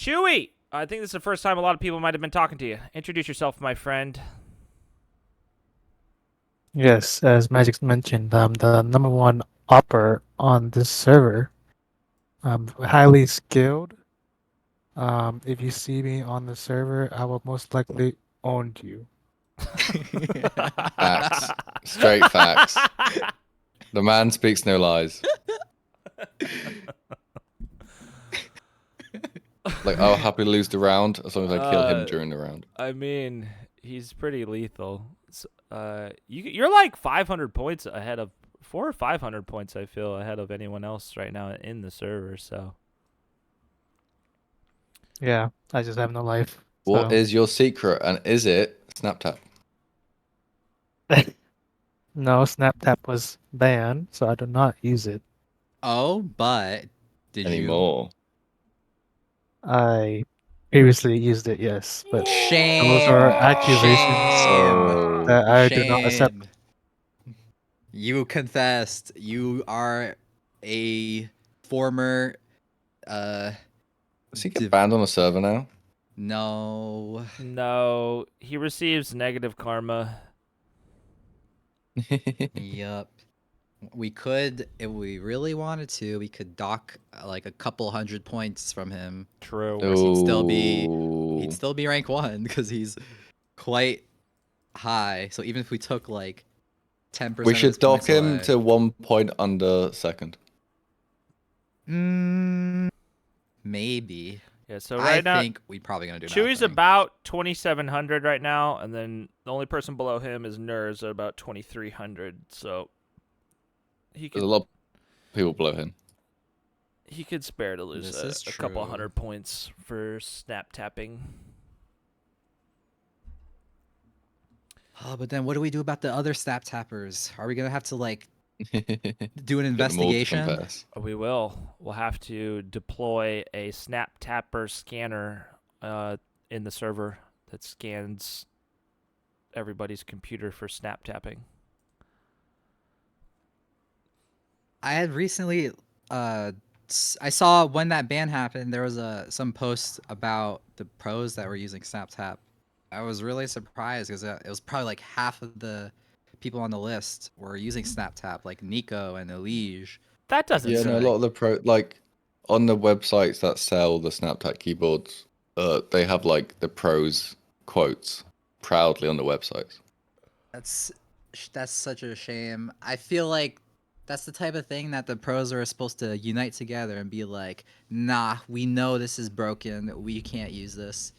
Chewie! I think this is the first time a lot of people might have been talking to you. Introduce yourself, my friend. Yes, as Magic's mentioned, I'm the number one awper on this server. I'm highly skilled. If you see me on the server, I will most likely own you. Facts. Straight facts. The man speaks no lies. Like, I'll happily lose the round as long as I kill him during the round. I mean, he's pretty lethal. You're like 500 points ahead of 400 or 500 points. I feel ahead of anyone else right now in the server. So Yeah, I just have no life. What So is your secret, and is it SnapTap? no, SnapTap was banned, so I do not use it. Oh, but did you? Anymore? I previously used it, yes, but those are Shame. accusations Oh. that I do not accept. Shame. You confessed. You are a former. Does he get banned on a server now? No. no, he receives negative karma. Yup. We could, if we really wanted to, we could dock like a couple hundred points from him. True. Whereas he'd still be Ooh. rank 1 because he's quite high. So even if we took like 10% We of should his dock points him away, to 1 point under second. maybe. Yeah. So I right now, think we're probably gonna do. Chewie's nothing. about 2,700 right now, and then the only person below him is Nurs at about 2,300. So he There's could a lot of people below him. he could spare to lose This is a couple true. hundred points for snap tapping. Oh, but then what do we do about the other snap tappers? Are we gonna have to like do an Get them all to investigation? confess. We will. We'll have to deploy a snap tapper scanner in the server that scans everybody's computer for snap tapping. I had recently, I saw when that ban happened, there was some posts about the pros that were using SnapTap. I was really surprised because it was probably like half of the people on the list were using SnapTap, like Nico and Elige. That doesn't Yeah, no, a sound lot of the like on the websites that sell the SnapTap keyboards, they have like the pros quotes proudly on the websites. That's such a shame. I feel like that's the type of thing that the pros are supposed to unite together and be like, nah, we know this is broken. We can't use this.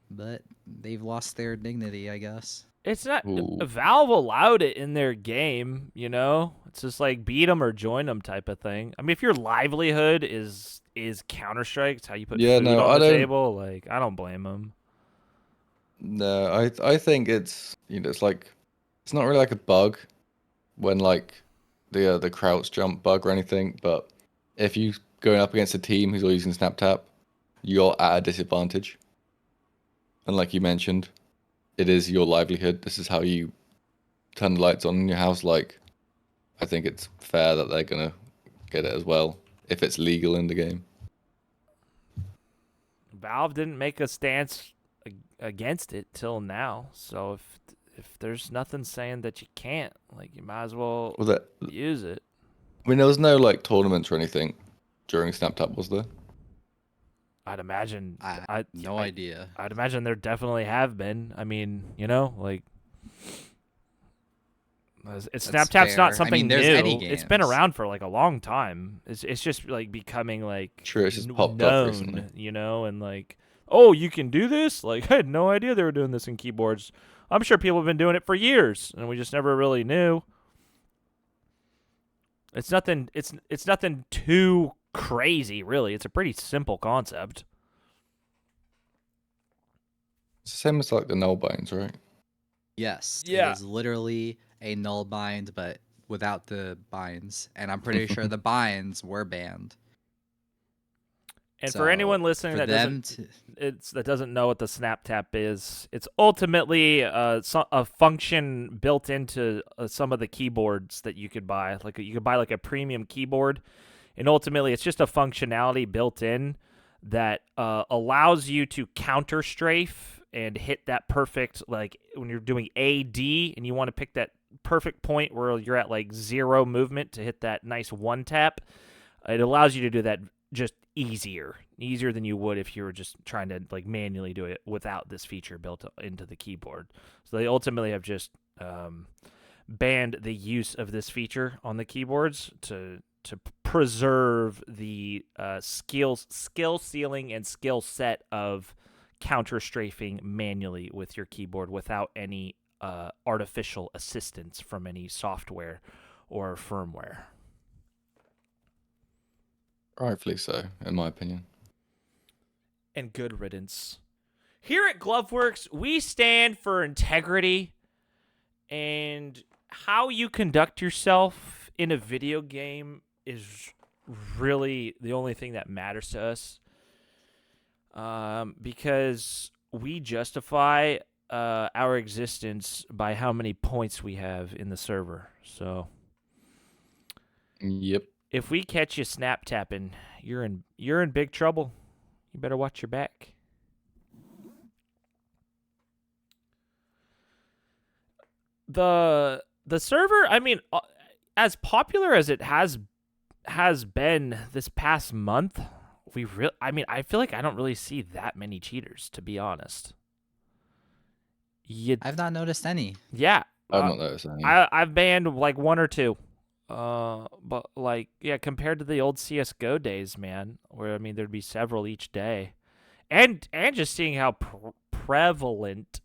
But they've lost their dignity, I guess. It's not. Ooh. Valve allowed it in their game, you know? It's just like beat them or join them type of thing. I mean, if your livelihood is Counter-Strike, it's how you put Yeah, food no, on I the don't. table, like, I don't blame them. No, I think it's it's like it's not really like a bug when like the crouch jump bug or anything, but if you going up against a team who's all using SnapTap, you're at a disadvantage. And like you mentioned, it is your livelihood. This is how you turn the lights on in your house. Like, I think it's fair that they're gonna get it as well if it's legal in the game. Valve didn't make a stance against it till now. So if there's nothing saying that you can't, like, you might as well Was it? use it. I mean, there was no like tournaments or anything during SnapTap, was there? I'd imagine. No idea. I'd imagine there definitely have been. I mean, you know, like Snapchat's not fair. something I mean, there's new. any It's been games. around for like a long time. It's just like becoming like True, it's just popped up known, recently. you know, and like, oh, you can do this. Like, I had no idea they were doing this in keyboards. I'm sure people have been doing it for years, and we just never really knew. It's nothing. It's nothing too crazy, really. It's a pretty simple concept. It's the same as like the null binds, right? Yes. Yeah. It is literally a null bind, but without the binds. And I'm pretty sure the binds were banned. And So, for anyone listening for that them doesn't know what the snap tap is, it's ultimately a function built into some of the keyboards that you could buy. Like you could buy like a premium keyboard, and ultimately it's just a functionality built in that allows you to counter strafe and hit that perfect, like when you're doing AD and you want to pick that perfect point where you're at like 0 movement to hit that nice one tap. It allows you to do that just easier than you would if you were just trying to like manually do it without this feature built into the keyboard. So they ultimately have just banned the use of this feature on the keyboards to preserve the skill ceiling and skill set of counter strafing manually with your keyboard without any artificial assistance from any software or firmware. Rightfully so, in my opinion. And good riddance. Here at Gloveworks, we stand for integrity, and how you conduct yourself in a video game is really the only thing that matters to us, because we justify our existence by how many points we have in the server. So Yep. if we catch you snap tapping, you're in big trouble. You better watch your back. The server, I mean, as popular as it has been this past month, I feel like I don't really see that many cheaters, to be honest. I've not noticed any. Yeah, I've not noticed any. I've banned like 1 or 2. But like, yeah, compared to the old CS:GO days, man, where I mean there'd be several each day, and just seeing how prevalent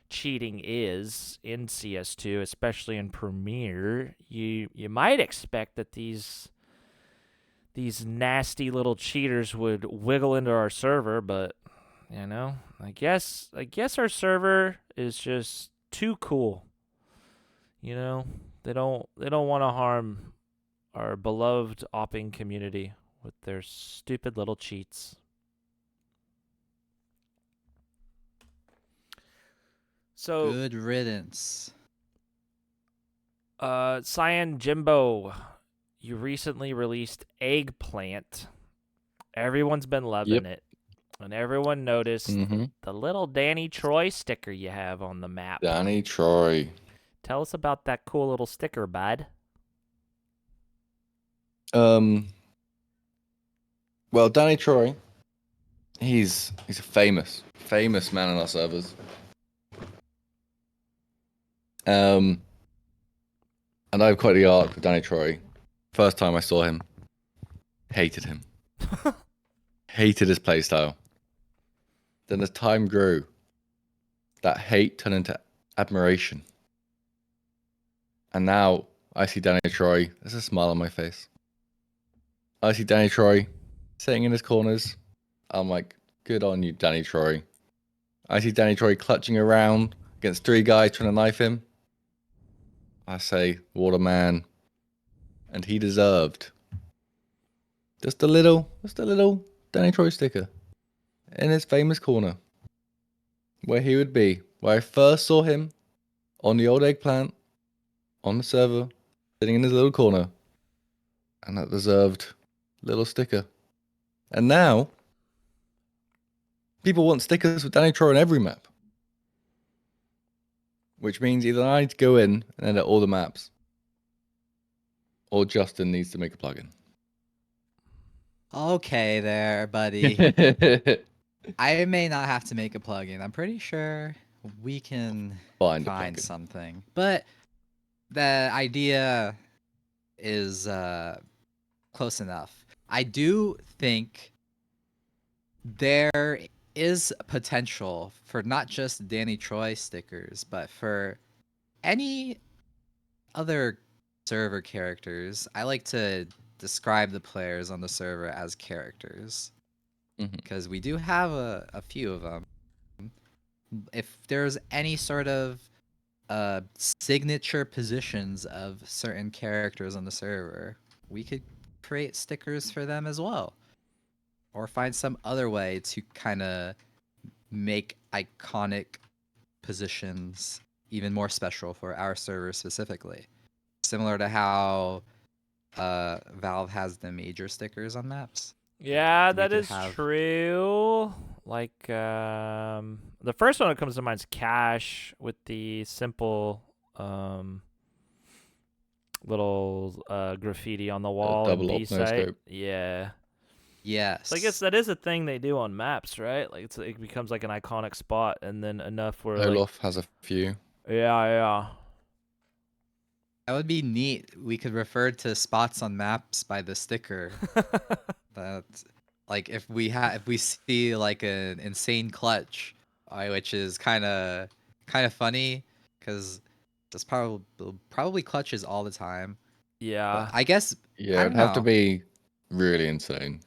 cheating is in CS2, especially in Premier, you might expect that these nasty little cheaters would wiggle into our server, but you know, I guess our server is just too cool. You know, they don't want to harm our beloved opping community with their stupid little cheats. So Good riddance. Cyan Jimbo, you recently released Eggplant. Everyone's been loving it. And everyone noticed the little DannyTroy sticker you have on the map. DannyTroy. Tell us about that cool little sticker, bud. Well, DannyTroy, he's a famous man on our servers. And I have quite the arc with DannyTroy. First time I saw him, hated him. Hated his playstyle. Then as time grew, that hate turned into admiration. And now I see DannyTroy, there's a smile on my face. I see DannyTroy sitting in his corners. I'm like, good on you, DannyTroy. I see DannyTroy clutching around against 3 guys trying to knife him. I say, what a man. And he deserved just a little DannyTroy sticker in his famous corner, where he would be, where I first saw him on the old Eggplant, on the server, sitting in his little corner. And that deserved little sticker. And now, people want stickers with DannyTroy on every map. Which means either I need to go in and edit all the maps, or Justin needs to make a plugin. Okay there, buddy. I may not have to make a plugin. I'm pretty sure we can Find find a plugin. something. But the idea is close enough. I do think there is potential for not just DannyTroy stickers, but for any other server characters. I like to describe the players on the server as characters, because we do have a few of them. If there's any sort of signature positions of certain characters on the server, we could create stickers for them as well, or find some other way to kind of make iconic positions even more special for our server specifically, similar to how Valve has the major stickers on maps. Yeah, we that could is have. true. Like the first one that comes to mind is Cash with the simple little graffiti on the wall and double op B no site. scope. Yeah. Yes. So I guess that is a thing they do on maps, right? Like it becomes like an iconic spot, and then enough where like Olaf has a few. yeah. That would be neat. We could refer to spots on maps by the sticker. That, like, if we see like an insane clutch, which is kind of funny, because there's probably clutches all the time. But Yeah. I guess Yeah, I it'd don't have to know. be really insane.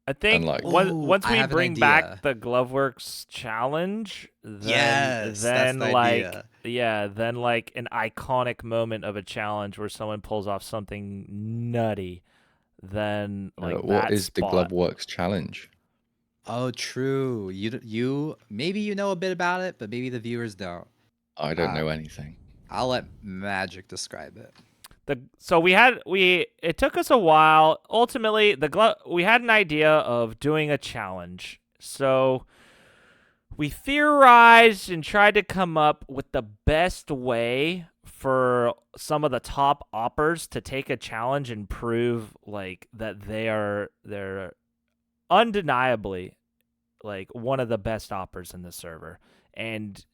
I think like- Ooh, once I we have an bring back idea. the Gloveworks challenge, Yes, that's then the like idea. then like an iconic moment of a challenge where someone pulls off something nutty, then like What that is the spot. Gloveworks challenge? Oh, true. You maybe you know a bit about it, but maybe the viewers don't. I don't Ah. know anything. I'll let Magic describe it. It took us a while. Ultimately, we had an idea of doing a challenge. So we theorized and tried to come up with the best way for some of the top awpers to take a challenge and prove like that they're undeniably like one of the best awpers in the server, and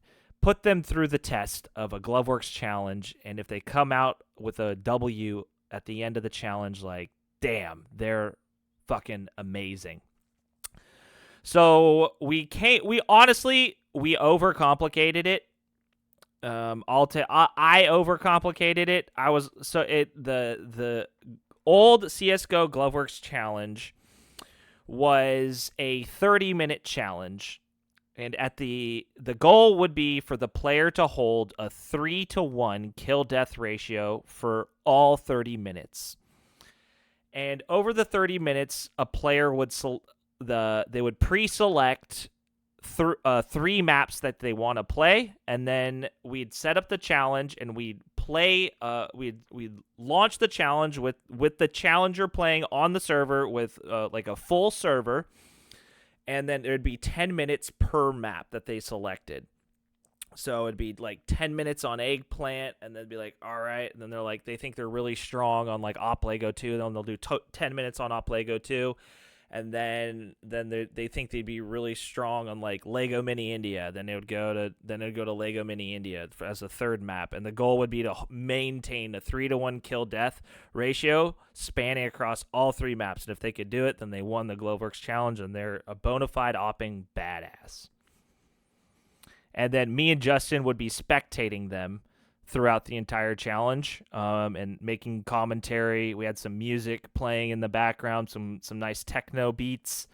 put them through the test of a Gloveworks challenge. And if they come out with a W at the end of the challenge, like, damn, they're fucking amazing. So we honestly overcomplicated it. I overcomplicated it. The old CS:GO Gloveworks challenge was a 30-minute challenge, and at the goal would be for the player to hold a 3-to-1 kill death ratio for all 30 minutes. And over the 30 minutes, a player would they would pre-select 3 maps that they want to play, and then we'd set up the challenge and we'd play. We'd launch the challenge with the challenger playing on the server with like a full server, and then there'd be 10 minutes per map that they selected. So it'd be like 10 minutes on eggplant, and then be like, all right. And then they're like, they think they're really strong on like Op Lego 2. Then they'll do 10 minutes on Op Lego 2. And then they think they'd be really strong on like Lego Mini India. Then they'd go to Lego Mini India as a third map. And the goal would be to maintain a 3-to-1 kill death ratio spanning across all 3 maps. And if they could do it, then they won the Gloveworks challenge, and they're a bona fide opping badass. And then me and Justin would be spectating them throughout the entire challenge, and making commentary. We had some music playing in the background, some nice techno beats.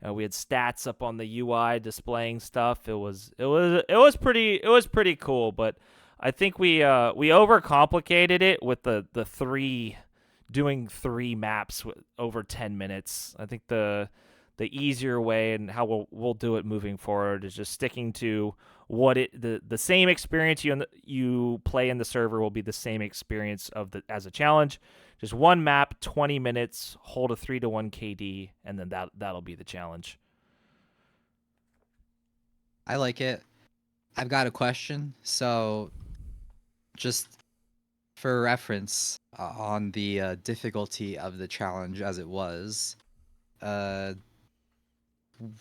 We had stats up on the UI displaying stuff. It was pretty cool, but I think we overcomplicated it with the doing 3 maps over 10 minutes. I think the easier way and how we'll do it moving forward is just sticking to what the same experience you play in the server will be the same experience as a challenge. Just 1 map, 20 minutes, hold a 3-to-1 KD, and then that'll be the challenge. I like it. I've got a question. So, just for reference, on the difficulty of the challenge as it was,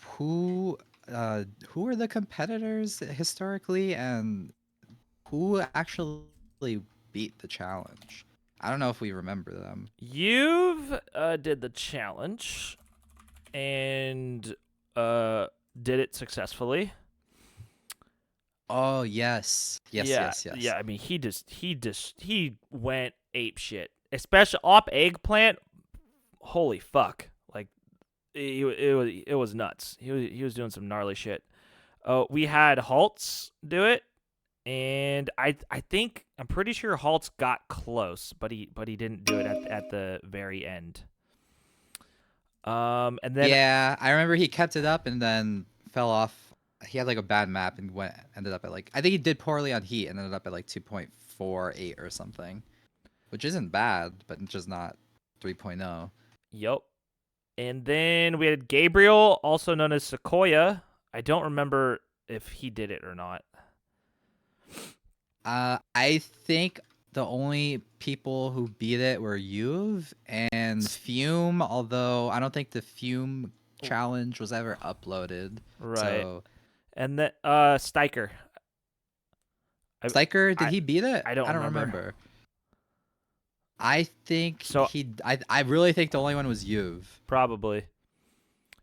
who are the competitors historically, and who actually beat the challenge? I don't know if we remember them. You've did the challenge and did it successfully. Oh yes, yes. Yeah. I mean, he went ape shit, especially op eggplant. Holy fuck! Like, it was nuts. He was doing some gnarly shit. We had Haltz do it, and I'm pretty sure Haltz got close, but he didn't do it at the very end. And then Yeah, I remember he kept it up and then fell off. He had like a bad map and ended up at like, I think he did poorly on heat and ended up at like 2.48 or something, which isn't bad, but just not 3.0. Yup. And then we had Gabriel, also known as Sequoia. I don't remember if he did it or not. I think the only people who beat it were Juve and Fume, although I don't think the Fume challenge was ever uploaded. Right. So And then Steiker. Steiker, did he beat it? I don't remember. remember. I think So- I really think the only one was Juve. Probably.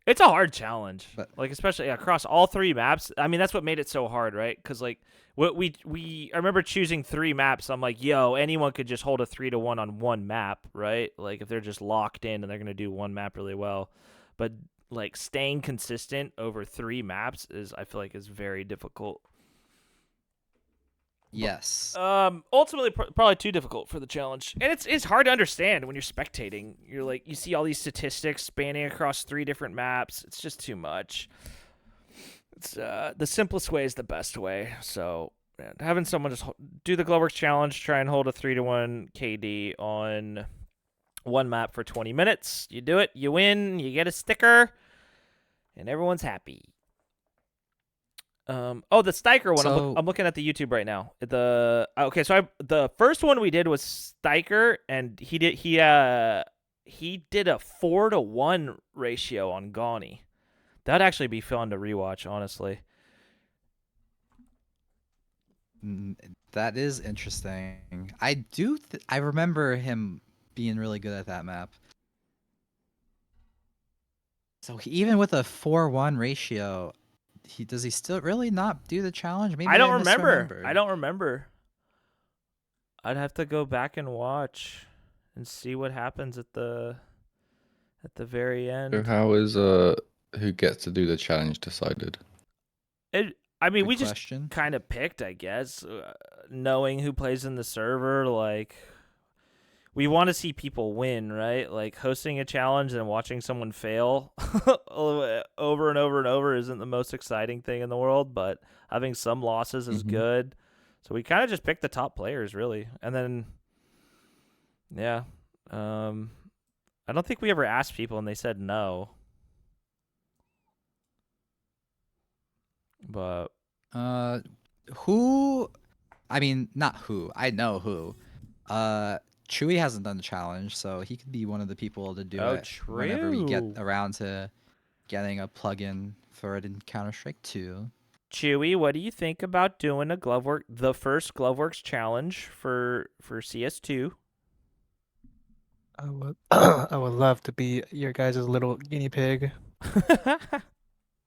It's a hard challenge, But- like especially across all 3 maps. I mean, that's what made it so hard, right? Because like I remember choosing 3 maps. I'm like, yo, anyone could just hold a 3-1 on one map, right? Like if they're just locked in and they're gonna do one map really well, but like staying consistent over 3 maps I feel like is very difficult. Yes. Ultimately, probably too difficult for the challenge, and it's hard to understand when you're spectating. You're like, you see all these statistics spanning across 3 different maps. It's just too much. It's the simplest way is the best way. So having someone just do the Gloveworks challenge, try and hold a 3-1 KD on one map for 20 minutes. You do it, you win, you get a sticker, and everyone's happy. The Steiker one. So- I'm looking at the YouTube right now. The first one we did was Steiker, and he did a 4-1 ratio on Gani. That'd actually be fun to rewatch, honestly. That is interesting. I remember him being really good at that map. So even with a 4-1 ratio, does he still really not do the challenge? Maybe I don't remember. misremembered. I don't remember. I'd have to go back and watch and see what happens at the very end. So how is who gets to do the challenge decided? I mean, Good we just question. kind of picked, I guess, knowing who plays in the server. Like, we want to see people win, right? Like, hosting a challenge and watching someone fail over and over and over isn't the most exciting thing in the world, but having some losses is good. So we kind of just picked the top players, really. And then, yeah. I don't think we ever asked people and they said no. But Who? I mean, not who. I know who. Chewie hasn't done the challenge, so he could be one of the people to do it whenever we get true. around to getting a plugin for it in Counter-Strike 2. Chewie, what do you think about doing the first Gloveworks challenge for CS2? I would love to be your guys' little guinea pig.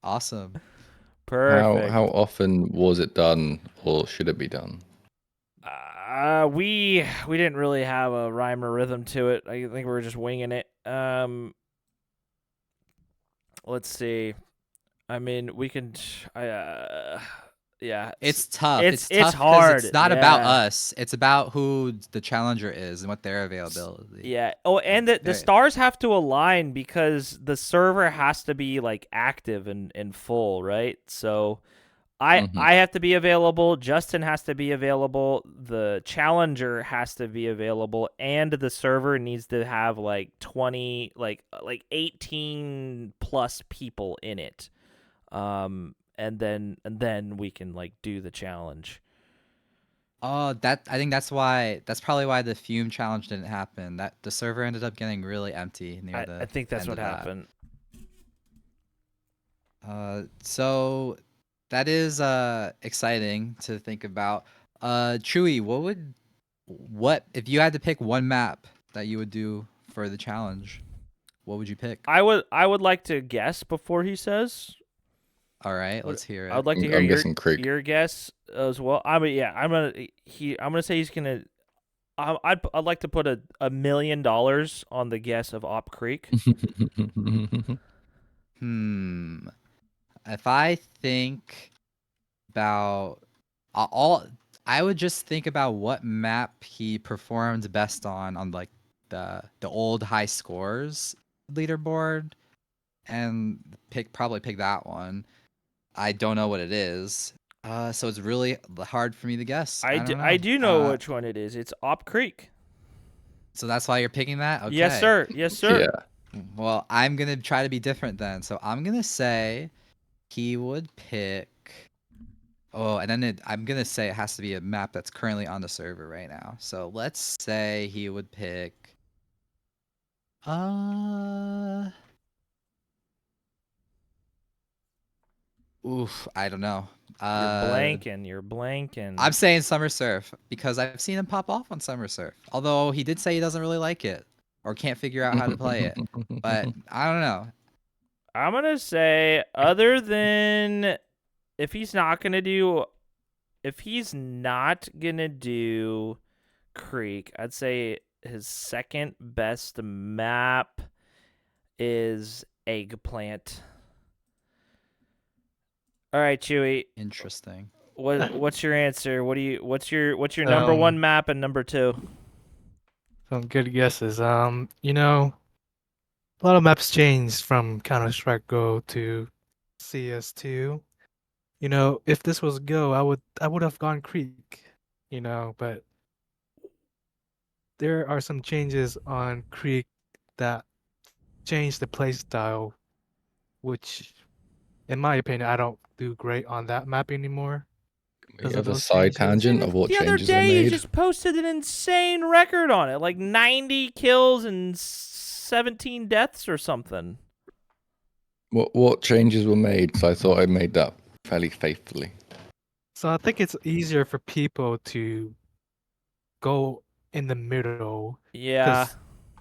Awesome. Perfect. How often was it done, or should it be done? We didn't really have a rhyme or rhythm to it. I think we were just winging it. Let's see. I mean, we can. Yeah. It's tough. It's tough 'cause hard, It's not about yeah. us. It's about who the challenger is and what their availability. Yeah. Oh, and the Very- stars have to align because the server has to be like active and full, right? So I have to be available, Justin has to be available, the challenger has to be available, and the server needs to have like 20 like 18 plus people in it. And then we can like do the challenge. Oh, I think that's probably why the Fume challenge didn't happen. That the server ended up getting really empty near the I think that's end what of that. happened. So that is exciting to think about. Chewy, what if you had to pick one map that you would do for the challenge? What would you pick? I would like to guess before he says. All right, let's hear it. I would like to hear I'm guessing Creek. your guess as well. I'm gonna say he's gonna. I'd like to put $1 million on the guess of Op Creek. If I think about I would just think about what map he performed best on like the old high scores leaderboard, and probably pick that one. I don't know what it is, so it's really hard for me to guess. I do know which one it is. It's Op Creek. So that's why you're picking that. Okay. Yes, sir. Yes, sir. Yeah. Well, I'm gonna try to be different then. So I'm gonna say he would pick. Oh, and then I'm gonna say it has to be a map that's currently on the server right now. So let's say he would pick. Oof, I don't know. You're blanking. You're blanking. I'm saying Summer Surf because I've seen him pop off on Summer Surf. Although he did say he doesn't really like it or can't figure out how to play it. But I don't know. I'm gonna say, other than if he's not gonna do Creek, I'd say his second best map is Eggplant. All right, Chewie. Interesting. What's your answer? What's your number one map and number two? Some good guesses. You know, a lot of maps changed from Counter-Strike Go to CS2. You know, if this was Go, I would have gone Creek. You know, but there are some changes on Creek that changed the playstyle, which, in my opinion, I don't do great on that map anymore. We Because of have a those side changes. tangent of what The other changes they day, you made. just posted an insane record on it, like 90 kills and 17 deaths or something. What changes were made? So I thought I made that fairly faithfully. So I think it's easier for people to go in the middle. Yeah.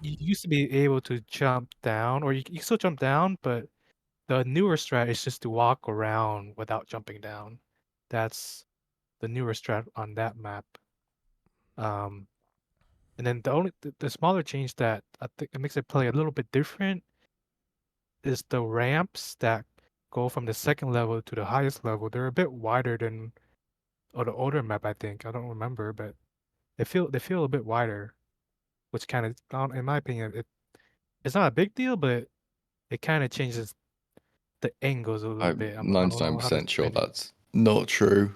You used to be able to jump down, or you still jump down, but the newer strat is just to walk around without jumping down. That's the newer strat on that map. Um, and then the smaller change that I think it makes it play a little bit different is the ramps that go from the second level to the highest level. They're a bit wider than the older map, I think. I don't remember, but they feel a bit wider, which kind of, in my opinion, it's not a big deal, but it kind of changes the angles a little I'm bit. I don't know how to 99% sure explain it. that's not true.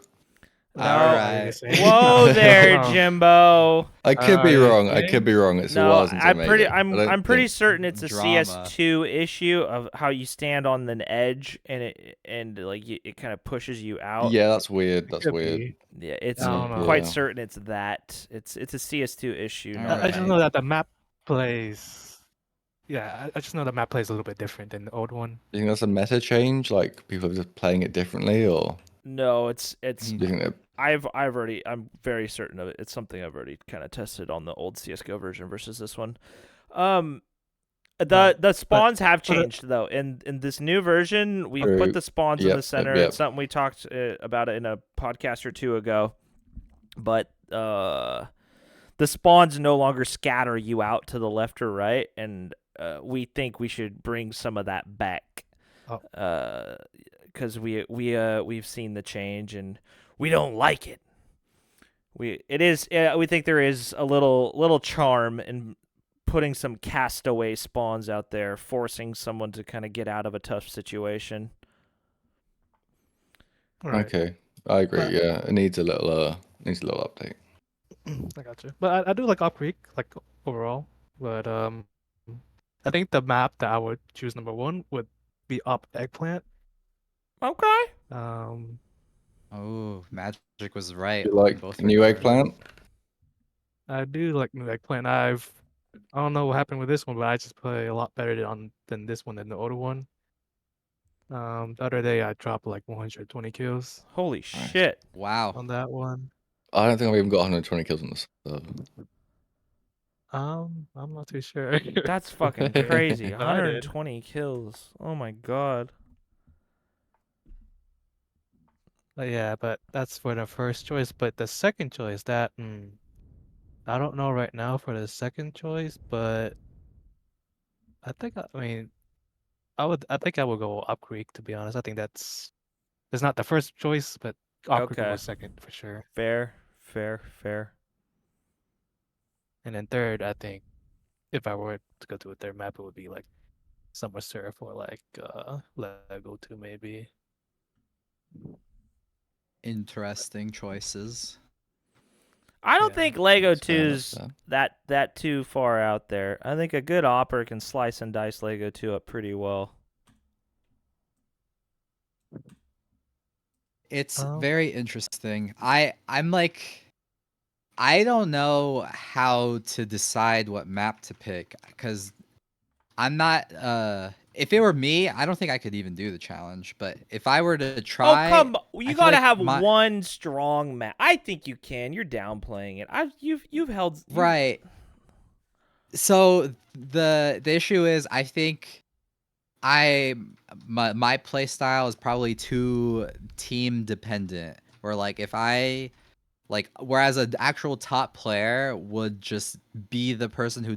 No. All What are you right. saying? Whoa there, Oh. Jimbo. I could be You wrong. I kidding? could be wrong. It's a No, while since I made it. I I'm don't pretty think- certain it's a Drama. CS2 issue of how you stand on an edge and like it kind of pushes you out. Yeah, that's weird. It That's could weird. be. Yeah, it's I don't know. quite Yeah. certain it's that. It's a CS2 issue. All Not I just right. know that the map plays. Yeah, I just know the map plays a little bit different than the old one. Do you think that's a meta change? Like people are just playing it differently, or No, it's do you think that? I'm very certain of it. It's something I've already kind of tested on the old CS:GO version versus this one. The spawns have but changed though. In this new version, we've True. put the spawns in Yep, the center. yep. It's something we talked about it in a podcast or two ago. But the spawns no longer scatter you out to the left or right, and we think we should bring some of that back. Oh. Because we've seen the change and we don't like it. We think there is a little charm in putting some castaway spawns out there, forcing someone to kind of get out of a tough situation. All right. Okay, I agree. But- Yeah, it needs a little update. I got you. But I do like Up Creek, like overall. But I think the map that I would choose number one would be Up Eggplant. Okay. Oh, Magic was right. You in like both new regards. eggplant? I do like New Eggplant. I don't know what happened with this one, but I just play a lot better than this one than the older one. The other day I dropped like 120 kills Holy Nice. shit. Wow. on that one. I don't think I've even got 120 kills on this server. I'm not too sure. That's fucking crazy. But I did. 120 kills. Oh my god. But yeah, but that's for the first choice. But the second choice, I don't know right now for the second choice, but I think I think I would go Up Creek, to be honest. I think it's not the first choice, but Up Creek Okay. was second for sure. Fair. And then third, I think if I were to go to a third map, it would be like Summer Surf or like Lego 2 maybe. Interesting choices. I don't Yeah. think Lego That's fair enough, 2's though. that too far out there. I think a good awper can slice and dice Lego 2 up pretty well. It's Um, very interesting. I'm like, I don't know how to decide what map to pick because I'm not. If it were me, I don't think I could even do the challenge. But if I were to Oh try, come! I You feel gotta like have my one strong map. I think you can. You're downplaying it. You've held right. So the issue is, I think my play style is probably too team dependent. Where like if I like, whereas an actual top player would just be the person who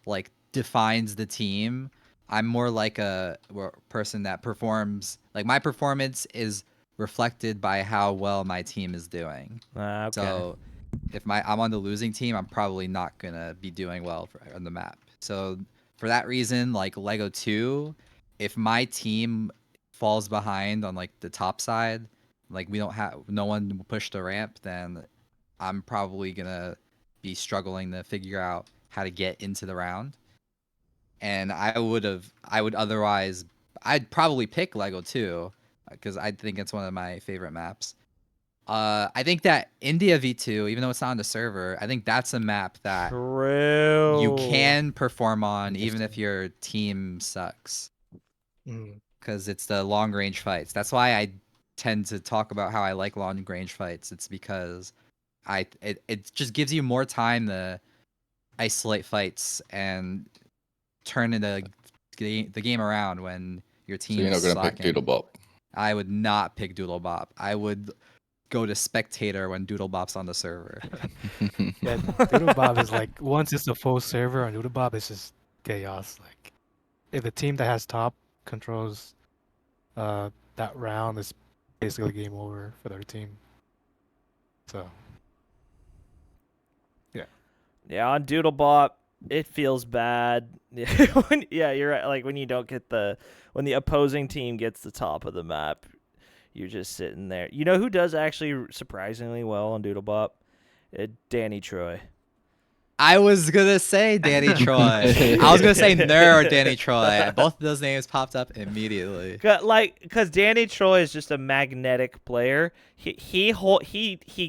like defines the team. I'm more like a person that performs. Like my performance is reflected by how well my team is doing. Okay. So if I'm on the losing team, I'm probably not gonna be doing well on the map. So for that reason, like Lego 2, if my team falls behind on like the top side, like we don't have no one push the ramp, then I'm probably gonna be struggling to figure out how to get into the round. And I'd probably pick Lego 2 because I think it's one of my favorite maps. I think that India V2, even though it's not on the server, I think that's a map that True. you can perform on even if Interesting. your team sucks, mm, because it's the long range fights. That's why I tend to talk about how I like long range fights. It's because it just gives you more time to isolate fights and turn the game around when your So you're team's not going to pick slacking. Doodlebop. I would not pick Doodlebop. I would go to spectator when Doodlebop's on the server. yeah, Doodlebob is like once it's a full server on Doodlebob, it's just chaos. Like if the team that has top controls that round, it's basically game over for their team. So yeah. Yeah, on Doodlebop, it feels bad. Yeah, you're right. Like when you don't get when the opposing team gets the top of the map, you're just sitting there. You know who does actually surprisingly well on Doodlebop? DannyTroy. I was gonna say DannyTroy. I was gonna say Ner or DannyTroy. Both of those names popped up immediately. Because DannyTroy is just a magnetic player. He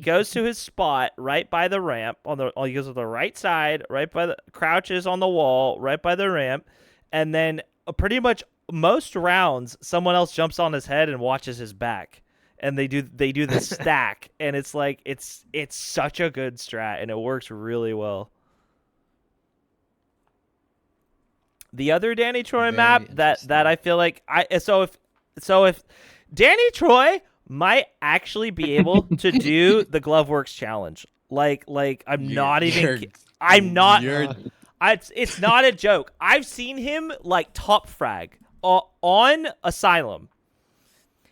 goes to his spot right by the ramp he goes to the right side, right by the crouches on the wall, right by the ramp, and then pretty much most rounds someone else jumps on his head and watches his back. And they do the stack, and it's like it's such a good strat, and it works really well. The other DannyTroy map Very that I feel like if DannyTroy might actually be able to do the Gloveworks challenge. Like I'm not even I'm not it's not a joke. I've seen him like top frag on Asylum.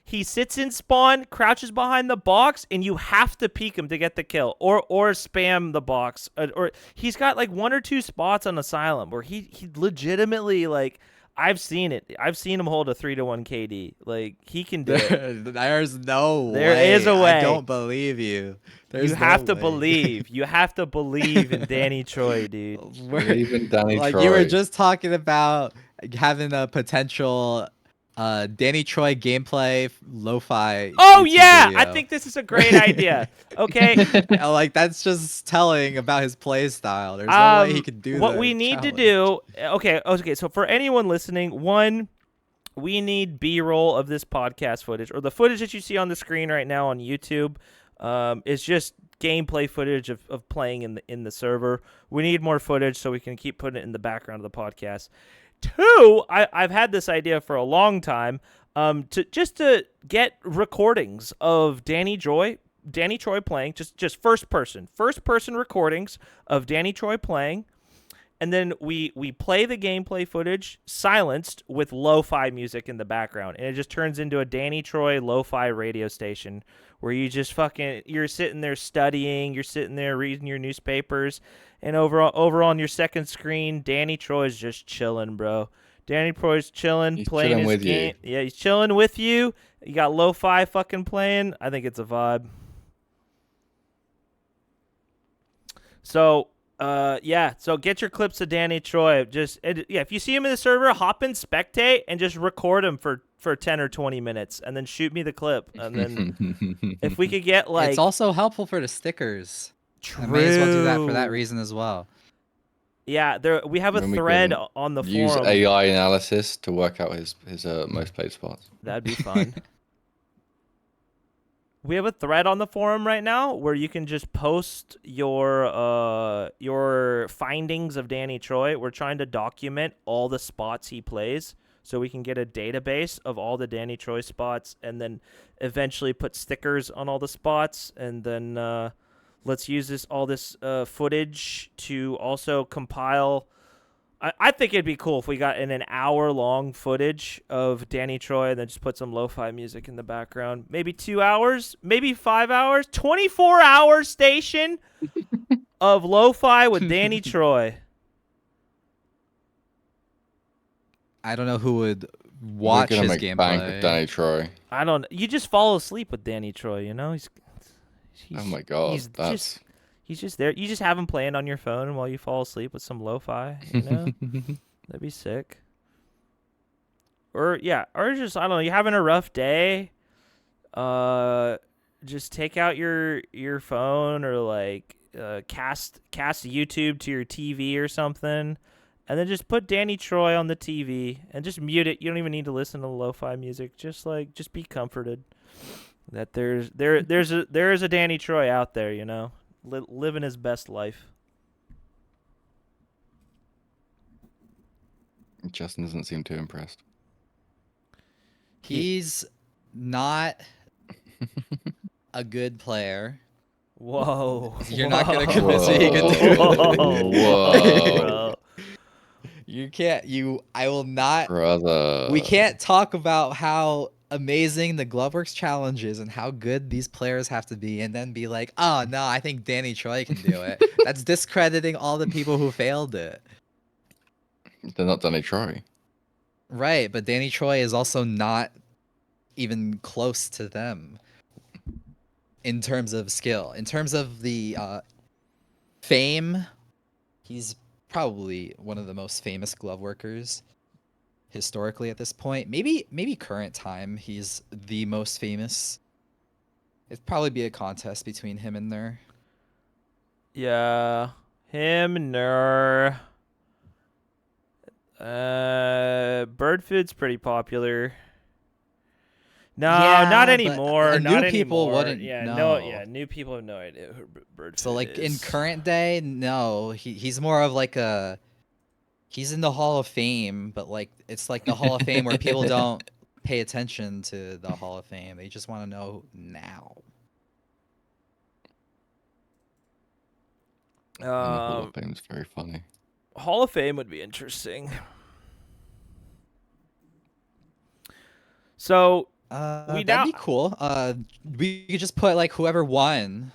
He sits in spawn, crouches behind the box, and you have to peek him to get the kill, or spam the box. Or he's got like one or two spots on Asylum where he legitimately like I've seen it. I've seen him hold a 3-1 KD. Like he can do it. There's no way. There is a way. I don't believe you. There's You have no to way. believe. You have to believe in DannyTroy, dude. Believe in Danny Like Troy. you were just talking about having a potential DannyTroy gameplay lo-fi. Oh YouTube yeah, video. I think this is a great idea. Okay. Like that's just telling about his play style. There's no way he could do what the we need to challenge. do. Okay. So for anyone listening, one, we need B-roll of this podcast footage, or the footage that you see on the screen right now on YouTube. Is just gameplay footage of playing in the server. We need more footage so we can keep putting it in the background of the podcast. Two, I've had this idea for a long time. To get recordings of DannyTroy playing, just first person recordings of DannyTroy playing, and then we play the gameplay footage silenced with lo-fi music in the background, and it just turns into a DannyTroy lo-fi radio station where you just you're sitting there studying, you're sitting there reading your newspapers, and over on your second screen, DannyTroy's just chilling, bro. DannyTroy's chilling, He's playing chilling his with you. game. Yeah, he's chilling with you. You got lo-fi fucking playing. I think it's a vibe. So, yeah. So get your clips of DannyTroy. If you see him in the server, hop in, spectate, and just record him for 10 or 20 minutes, and then shoot me the clip. And then if we could get like, It's also helpful for the stickers. true. I may as well do that for that reason as well. Yeah, we have a Then we thread can on the Use forum. AI analysis to work out his most played spots. That'd be fun. We have a thread on the forum right now where you can just post your findings of DannyTroy. We're trying to document all the spots he plays so we can get a database of all the DannyTroy spots and then eventually put stickers on all the spots, and then let's use all this footage to also compile. I think it'd be cool if we got an hour-long footage of DannyTroy and then just put some lo-fi music in the background. Maybe 2 hours, maybe 5 hours, 24-hour station of lo-fi with DannyTroy. I don't know who would watch We're gonna his make bank with gameplay. DannyTroy. I don't. You just fall asleep with DannyTroy. You know he's Oh my god, he's that's He's just there. You just have him playing on your phone while you fall asleep with some lo-fi. You know, that'd be sick. Or just I don't know. You're having a rough day. Just take out your phone or like cast YouTube to your TV or something, and then just put DannyTroy on the TV and just mute it. You don't even need to listen to lo-fi music. Just be comforted that there is a DannyTroy out there. You know. Living his best life. Justin doesn't seem too impressed. He's not a good player. Whoa. You're not gonna convince me he can do it. Whoa. You can't. I will not. Brother. We can't talk about how amazing the Gloveworks challenge is and how good these players have to be, and then be like, "Oh no, I think DannyTroy can do it." That's discrediting all the people who failed it. They're not DannyTroy. Right, but DannyTroy is also not even close to them in terms of skill. In terms of the fame, he's probably one of the most famous glove workers historically at this point. Maybe current time he's the most famous. It'd probably be a contest between him and Nur. Yeah, him and Nur. Bird food's pretty popular. No, Yeah, not but, anymore. new Not people anymore. wouldn't Yeah, know. new people have no idea who bird So food like in is. current day, no, he's more of like he's in the Hall of Fame, but like it's like the Hall of Fame where people don't pay attention to the Hall of Fame. They just want to know now. And the Hall of Fame's very funny. Hall of Fame would be interesting. So That'd be cool. We could just put like whoever won,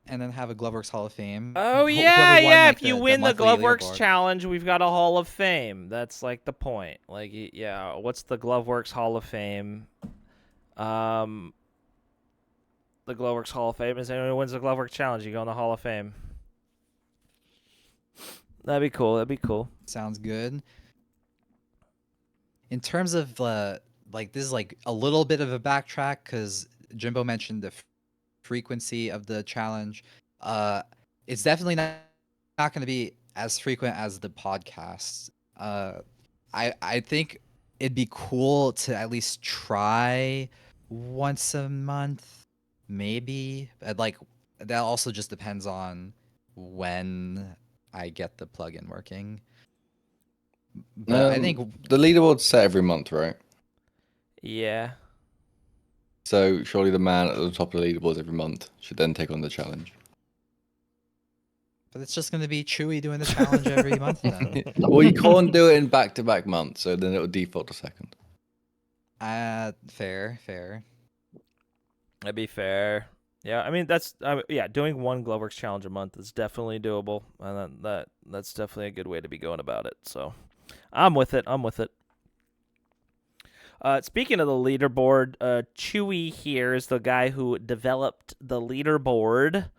and then have a Gloveworks Hall of Fame. Oh Whoever yeah, won, yeah. like, If you win the monthly Gloveworks leaderboard. challenge, we've got a Hall of Fame. That's like the point. Like, yeah, what's the Gloveworks Hall of Fame? The Gloveworks Hall of Fame is anyone who wins the Gloveworks challenge, you go in the Hall of Fame. That'd be cool. That'd be cool. Sounds good. In terms of like this is like a little bit of a backtrack because Jimbo mentioned the frequency of the challenge. It's definitely not going to be as frequent as the podcast. I think it'd be cool to at least try once a month, maybe. But like that also just depends on when I get the plugin working. But I think the leaderboard's set every month, right? Yeah. So surely the man at the top of the leaderboards every month should then take on the challenge. but it's just going to be Chewie doing the challenge every month then. Well, you can't do it in back-to-back months, so then it will default to second. Fair. That'd be fair. Yeah, I mean doing one Gloveworks challenge a month is definitely doable, and that's definitely a good way to be going about it. So, I'm with it. Speaking of the leaderboard, Chewie here is the guy who developed the leaderboard.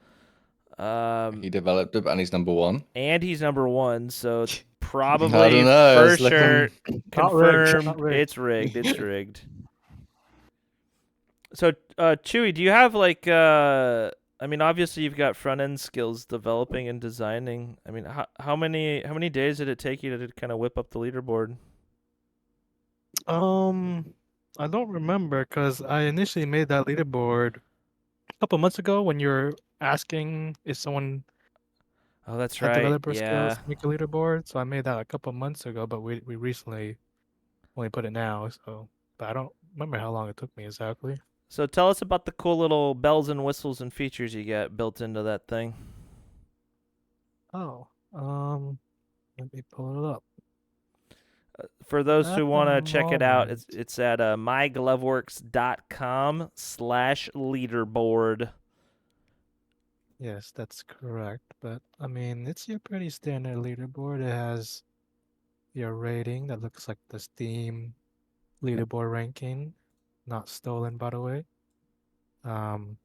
He developed it, and he's number 1. And he's number 1, so it's I probably don't know. for It's looking. sure Not rigged, confirmed. not rigged. It's rigged. It's rigged. So, Chewie, do you have like I mean, obviously you've got front end skills developing and designing. I mean, how many days did it take you to kind of whip up the leaderboard? I don't remember because I initially made that leaderboard a couple months ago when you were asking if someone Oh, that's had right. developer Yeah. skills to make a leaderboard. So I made that a couple months ago, but we recently only put it now. So, but I don't remember how long it took me exactly. So tell us about the cool little bells and whistles and features you get built into that thing. Oh, let me pull it up. For those At who the want to check it out, moment- it's at mygloveworks.com/leaderboard. Yes, that's correct. But I mean, it's your pretty standard leaderboard. It has your rating that looks like the Steam leaderboard ranking, not stolen, by the way. It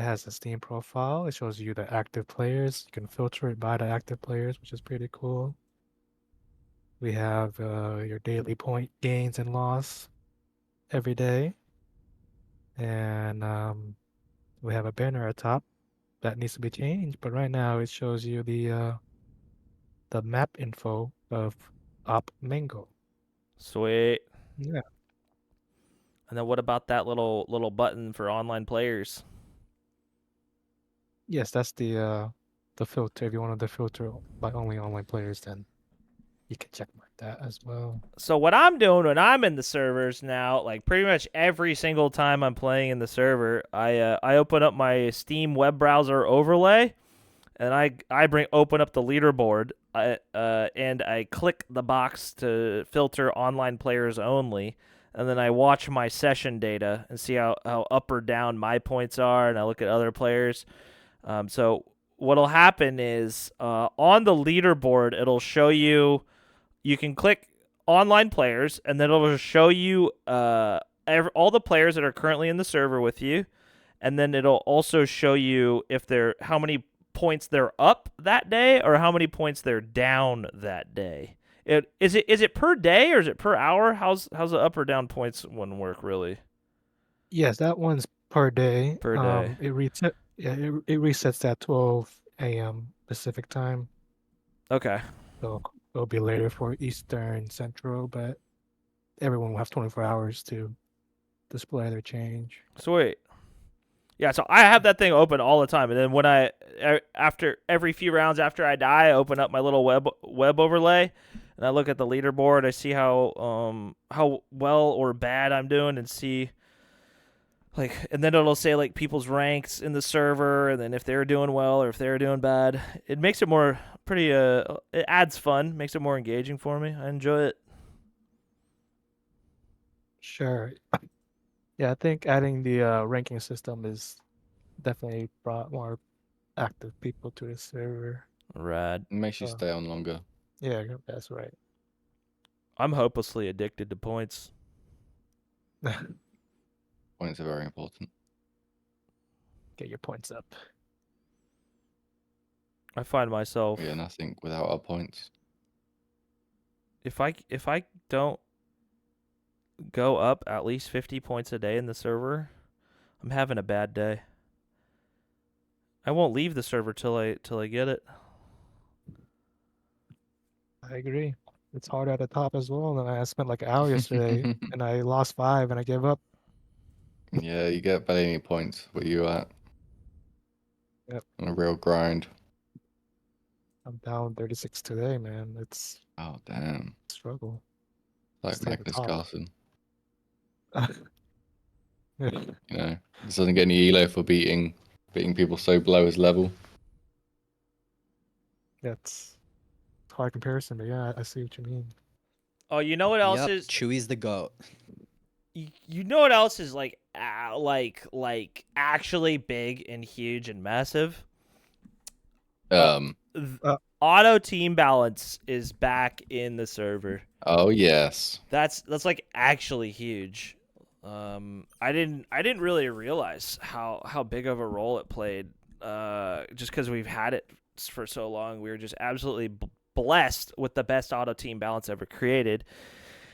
has a Steam profile. It shows you the active players. You can filter it by the active players, which is pretty cool. We have your daily point gains and loss every day. And we have a banner at top that needs to be changed. But right now it shows you the map info of Op Mango. Sweet. Yeah. And then what about that little button for online players? Yes, that's the filter. If you wanted to filter by only online players, then you can check mark that as well. So what I'm doing when I'm in the servers now, like pretty much every single time I'm playing in the server, I open up my Steam web browser overlay, and I open up the leaderboard, and I click the box to filter online players only, and then I watch my session data and see how up or down my points are, and I look at other players. So what'll happen is on the leaderboard, it'll show you. You can click online players, and then it'll show you all the players that are currently in the server with you, and then it'll also show you if they're how many points they're up that day or how many points they're down that day. Is it per day or is it per hour? How's the up or down points one work really? Yes, that one's per day. Per day. It resets at 12 a.m. Pacific time. Okay. So it'll be later for Eastern Central, but everyone will have 24 hours to display their change. Sweet. Yeah, so I have that thing open all the time, and then when after every few rounds after I die, I open up my little web overlay, and I look at the leaderboard. I see how well or bad I'm doing, and see and then it'll say like people's ranks in the server, and then if they're doing well or if they're doing bad. It makes it more pretty. It adds fun, makes it more engaging for me. I enjoy it. Sure. Yeah, I think adding the ranking system is definitely brought more active people to the server. Rad. It makes you stay on longer. Yeah, that's right. I'm hopelessly addicted to points. Points are very important. Get your points up. I find myself Yeah, nothing without our points. if I don't go up at least 50 points a day in the server, I'm having a bad day. I won't leave the server till I get it. I agree. It's hard at the top as well. And I spent like an hour yesterday and I lost 5 and I gave up. Yeah, you get barely any points where you at. Yep. On a real grind. I'm down 36 today, man. It's Oh, damn. a struggle. Like Stay at the Magnus top. Carlsen. Yeah. You know, this doesn't get any elo for beating people so below his level. That's hard comparison, but yeah, I see what you mean. Oh, you know what else Yep, is? Chewie's the goat. You know what else is like actually big and huge and massive? Auto team balance is back in the server. Oh yes. That's like actually huge. I didn't really realize how big of a role it played. just because we've had it for so long, we were just absolutely blessed with the best auto team balance ever created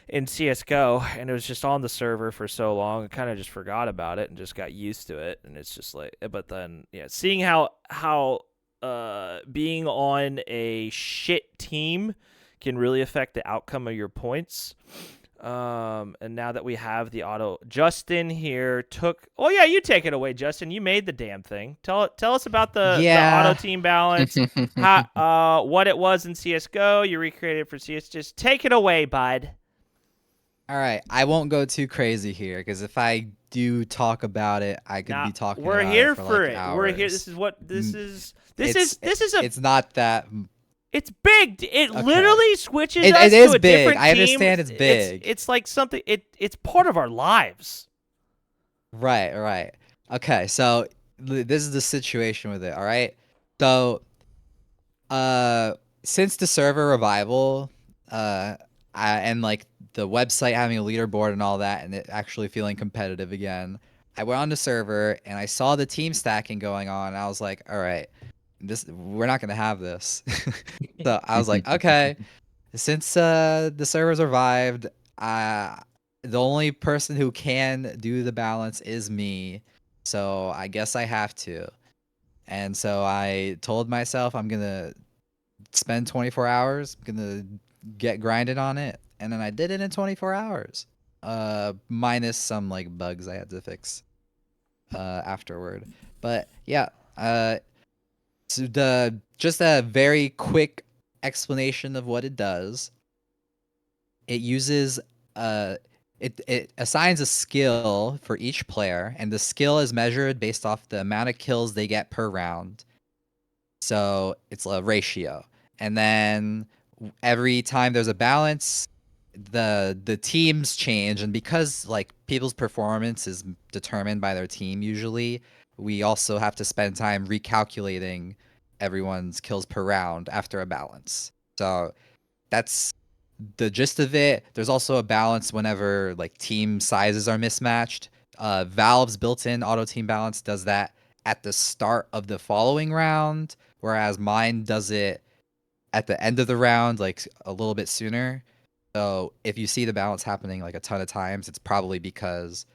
in CS:GO, and it was just on the server for so long. I kind of just forgot about it and just got used to it, and it's just like, but then seeing how being on a shit team can really affect the outcome of your points. And now that we have the auto, Justin here you take it away, Justin. You made the damn thing. Tell us about the auto team balance, how what it was in CS:GO. You recreated it for CS. Just take it away, bud. All right, I won't go too crazy here because if I do talk about it, I could be talking. We're about here it for for like it. hours. We're here. This is what this is. It's not that. It's big. It Okay. literally switches It is is to a big. different team. I understand it's big. It's like something. It's part of our lives. Right. Okay, so this is the situation with it. All right, so since the server revival, and like the website having a leaderboard and all that, and it actually feeling competitive again, I went on the server and I saw the team stacking going on. And I was like, all right, we're not gonna have this. So I was like, okay, since the servers revived, the only person who can do the balance is me. So I guess I have to. And so I told myself I'm gonna spend 24 hours, I'm gonna get grinded on it, and then I did it in 24 hours. Minus some like bugs I had to fix afterward. But yeah, so just a very quick explanation of what it does. It uses it assigns a skill for each player, and the skill is measured based off the amount of kills they get per round. So it's a ratio. And then every time there's a balance, the teams change, and because like people's performance is determined by their team usually, we also have to spend time recalculating everyone's kills per round after a balance. So that's the gist of it. There's also a balance whenever like team sizes are mismatched. Valve's built-in auto team balance does that at the start of the following round, whereas mine does it at the end of the round, like a little bit sooner. So if you see the balance happening like a ton of times, it's probably because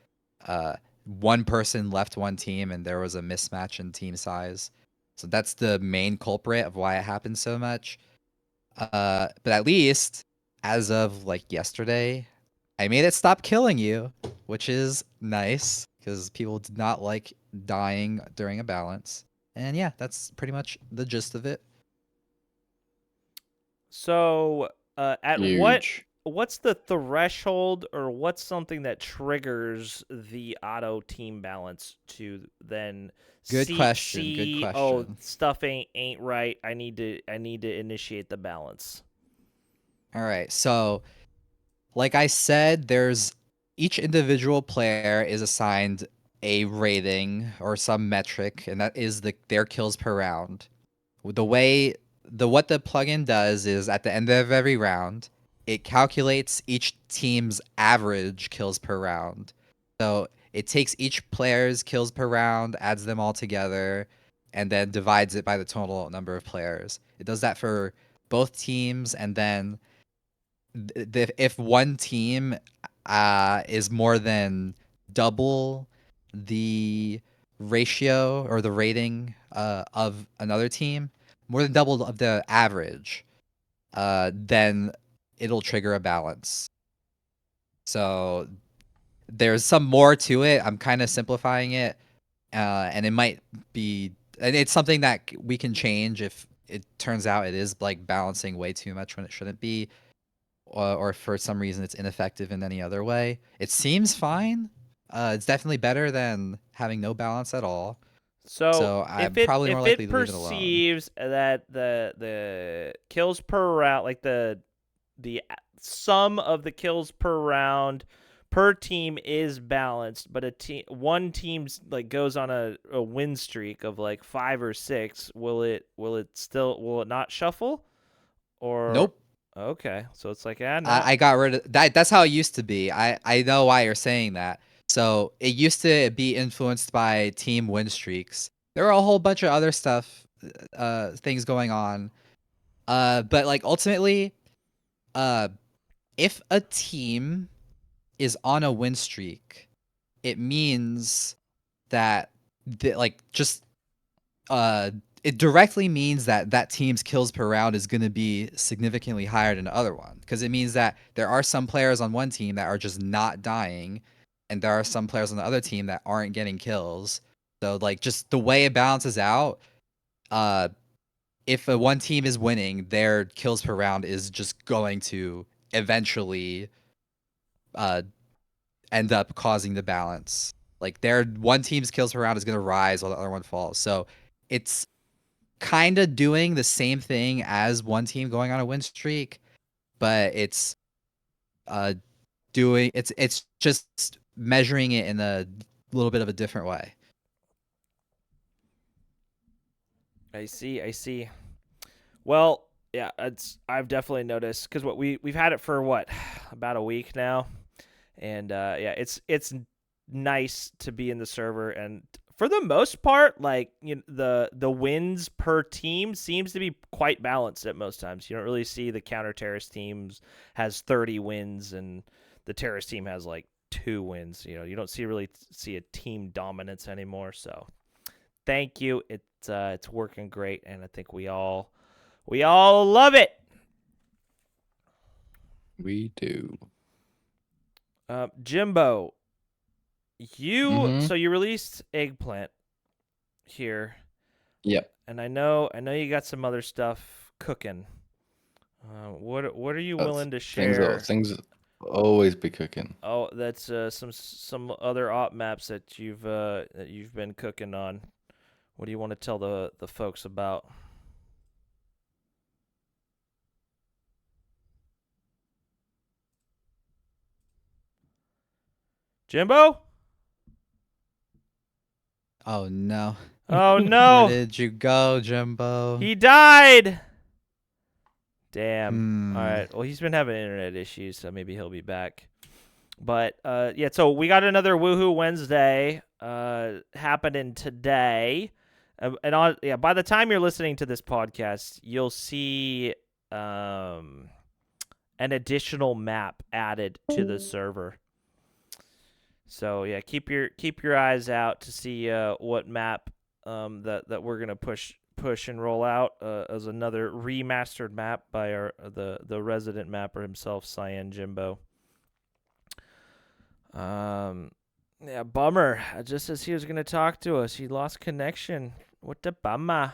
one person left one team and there was a mismatch in team size. So that's the main culprit of why it happens so much. But at least as of like yesterday, I made it stop killing you, which is nice because people did not like dying during a balance. And yeah, that's pretty much the gist of it. So, at Huge. what's the threshold, or what's something that triggers the auto team balance to then Good question. see, Good oh, question. stuff ain't right. I need to initiate the balance. All right. So, like I said, there's each individual player is assigned a rating or some metric, and that is their kills per round. What the plugin does is at the end of every round, it calculates each team's average kills per round. So it takes each player's kills per round, adds them all together, and then divides it by the total number of players. It does that for both teams, and then if one team is more than double the ratio or the rating of another team, more than double of the average, then it'll trigger a balance. So there's some more to it. I'm kind of simplifying it, and it might be, and it's something that we can change if it turns out it is like balancing way too much when it shouldn't be, or for some reason it's ineffective in any other way. It seems fine. It's definitely better than having no balance at all. So I'm probably more likely to leave it alone. Perceives that the kills per round, like the sum of the kills per round per team is balanced, but one team's like goes on a win streak of like 5 or 6, will it not shuffle? Or Nope. Okay, so it's like, no. I got rid of that. That's how it used to be. I know why you're saying that. So it used to be influenced by team win streaks, there are a whole bunch of other things going on. But like ultimately, if a team is on a win streak, it means that it directly means that that team's kills per round is going to be significantly higher than the other one, because it means that there are some players on one team that are just not dying, and there are some players on the other team that aren't getting kills. So like just the way it balances out, if one team is winning, their kills per round is just going to eventually end up causing the balance. Like their one team's kills per round is going to rise while the other one falls. So it's kind of doing the same thing as one team going on a win streak, but it's it's just measuring it in a little bit of a different way. I see. Well, yeah, I've definitely noticed, because we've had it for about a week now, and yeah, it's nice to be in the server, and for the most part, like, the wins per team seems to be quite balanced at most times. You don't really see the counter terrorist teams has 30 wins and the terrorist team has like 2 wins. You don't really see a team dominance anymore. So thank you. It's working great, and I think we all love it. We do. Jimbo, Mhm. so you released Eggplant here, Yep. and I know you got some other stuff cooking. What are you willing to share? Things always be cooking. Oh, that's some other op maps that you've been cooking on. What do you want to tell the folks about? Jimbo? Oh no. Oh Where no. did you go, Jimbo? He died. Damn. All Hmm. right. Well, he's been having internet issues, so maybe he'll be back. But yeah, so we got another Woohoo Wednesday happening today. By the time you're listening to this podcast, you'll see an additional map added to the server. So yeah, keep your eyes out to see what map that we're gonna push and roll out as another remastered map by the resident mapper himself, Cyan Jimbo. Yeah, bummer. Just as he was gonna talk to us, he lost connection. What the bummer?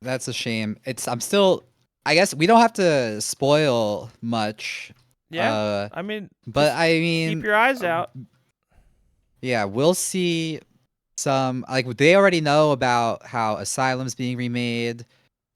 That's a shame. I guess we don't have to spoil much. Yeah, I mean, But just I mean, keep your eyes out. yeah, we'll see some, like, they already know about how Asylum's being remade,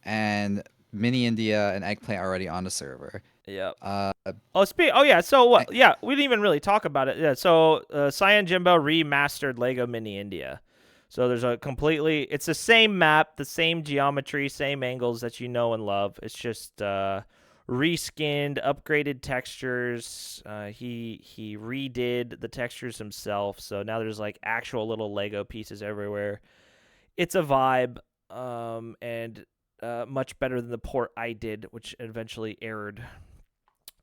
and Mini India and Eggplant are already on the server. Yep. Uh, Oh yeah. So what? Yeah, we didn't even really talk about it. Yeah. So Cyan Jimbo remastered Lego Mini India. So there's it's the same map, the same geometry, same angles that you know and love. It's just reskinned, upgraded textures. He redid the textures himself. So now there's like actual little Lego pieces everywhere. It's a vibe, and much better than the port I did, which eventually errored.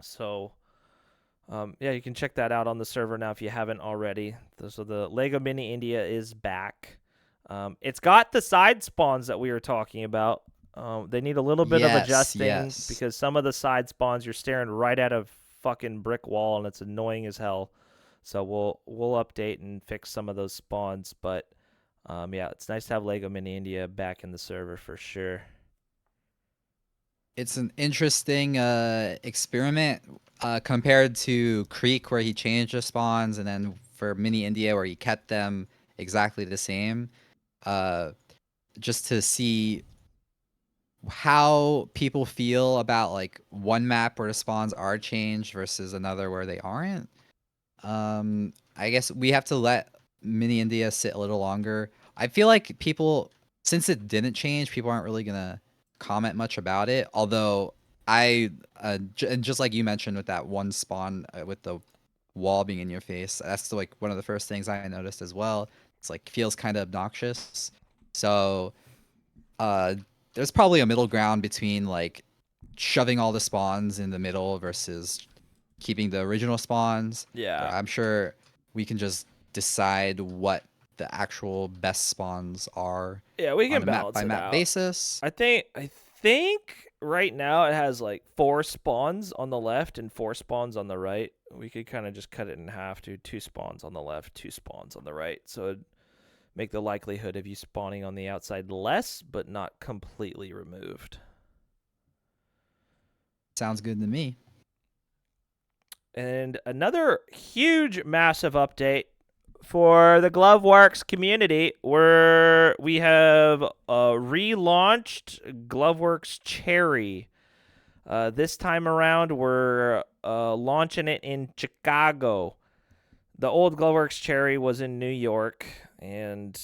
So, yeah, you can check that out on the server now if you haven't already. So the Lego Mini India is back. It's got the side spawns that we were talking about. They need a little bit of adjusting because some of the side spawns you're staring right at a fucking brick wall and it's annoying as hell. So we'll update and fix some of those spawns. But yeah, it's nice to have Lego Mini India back in the server for sure. it's an interesting experiment compared to Creek, where he changed the spawns, and then for Mini India, where he kept them exactly the same. Just to see how people feel about like one map where the spawns are changed versus another where they aren't. I guess we have to let Mini India sit a little longer. I feel like people, since it didn't change, people aren't really gonna comment much about it. Although and just like you mentioned with that one spawn with the wall being in your face. That's like one of the first things I noticed as well. It's like feels kind of obnoxious. So there's probably a middle ground between like shoving all the spawns in the middle versus keeping the original spawns. Yeah. I'm sure we can just decide what the actual best spawns are Yeah, we on can a map balance by it map out. basis. I think right now it has like 4 spawns on the left and 4 spawns on the right. We could kind of just cut it in half to 2 spawns on the left, 2 spawns on the right. So it'd make the likelihood of you spawning on the outside less, but not completely removed. Sounds good to me. And another huge, massive update for the Gloveworks community, where we have relaunched Gloveworks Cherry. This time around, we're launching it in Chicago. The old Gloveworks Cherry was in New York, and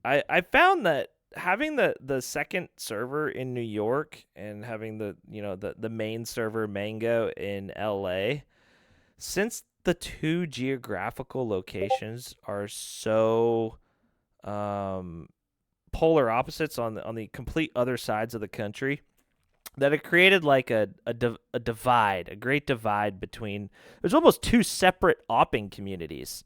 I found that having the second server in New York and having the main server Mango in LA, since the two geographical locations are so polar opposites on the complete other sides of the country, that it created like a divide, a great divide between. There's almost 2 separate opping communities.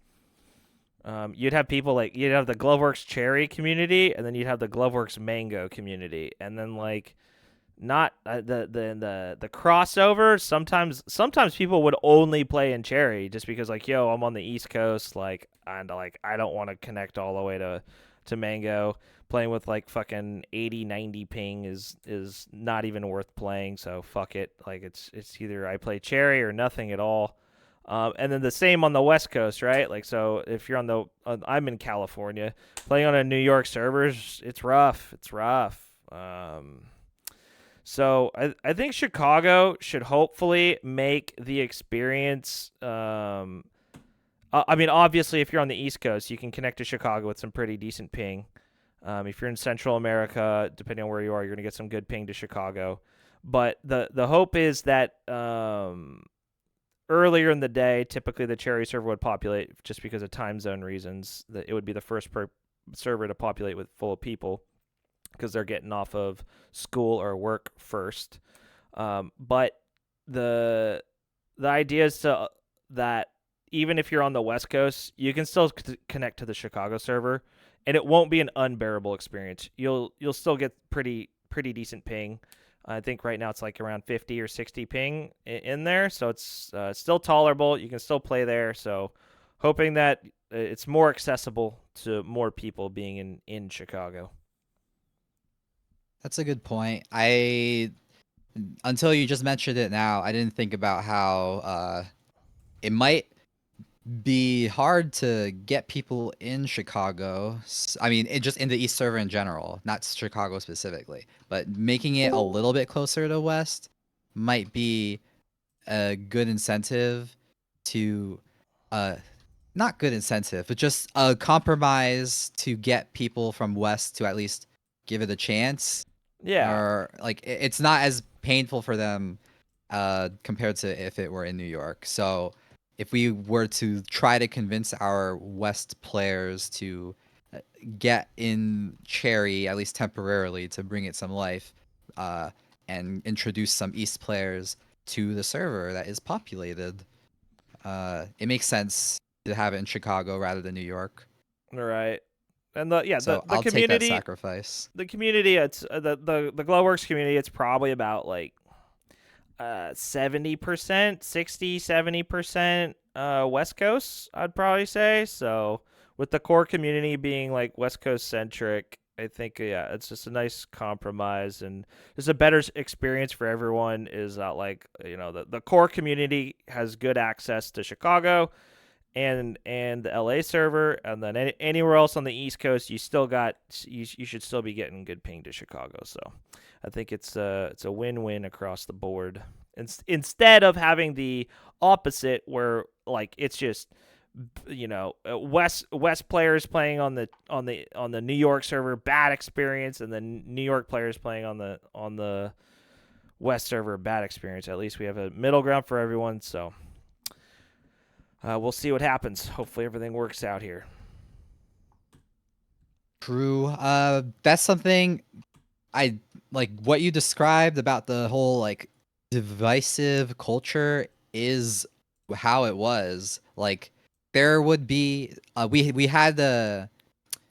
You'd have people like you'd have the Gloveworks Cherry community, and then you'd have the Gloveworks Mango community, and then like not the crossover. Sometimes people would only play in Cherry just because like, yo, I'm on the East Coast, like, and like I don't want to connect all the way to Mango. Playing with like fucking 80-90 ping is not even worth playing, so fuck it. Like it's either I play Cherry or nothing at all. And then the same on the West Coast, right? Like, so if you're I'm in California, playing on a New York servers, it's rough. It's rough. So I think Chicago should hopefully make the experience. I mean, obviously, if you're on the East Coast, you can connect to Chicago with some pretty decent ping. If you're in Central America, depending on where you are, you're going to get some good ping to Chicago. But the hope is that earlier in the day, typically the Cherry server would populate just because of time zone reasons. That it would be the first server to populate with full of people because they're getting off of school or work first. But the idea is that even if you're on the West Coast, you can still connect to the Chicago server, and it won't be an unbearable experience. You'll still get pretty decent ping. I think right now it's like around 50 or 60 ping in there, so it's still tolerable. You can still play there. So hoping that it's more accessible to more people being in Chicago. That's a good point. Until you just mentioned it now, I didn't think about how it might be hard to get people in Chicago. I mean, just in the East server in general, not Chicago specifically, but making it a little bit closer to West might be a good incentive to, not good incentive, but just a compromise to get people from West to at least give it a chance. Yeah. Or like it's not as painful for them compared to if it were in New York. So if we were to try to convince our West players to get in Cherry, at least temporarily, to bring it some life, and introduce some East players to the server that is populated, it makes sense to have it in Chicago rather than New York. Right. And So the I'll community, take that sacrifice. the community, it's the Glowworks community, it's probably about like 70%, 60-70% West Coast, I'd probably say. So with the core community being like West Coast centric, I think it's just a nice compromise and just a better experience for everyone. Is that like the core community has good access to Chicago and the LA server, and then anywhere else on the East Coast, you should still be getting good ping to Chicago. So I think it's a win-win across the board. Instead of having the opposite, where like it's just West players playing on the New York server, bad experience, and then New York players playing on the West server, bad experience. At least we have a middle ground for everyone. So we'll see what happens. Hopefully everything works out here. True. That's something I like what you described about the whole like divisive culture is how it was. Like there would be we had the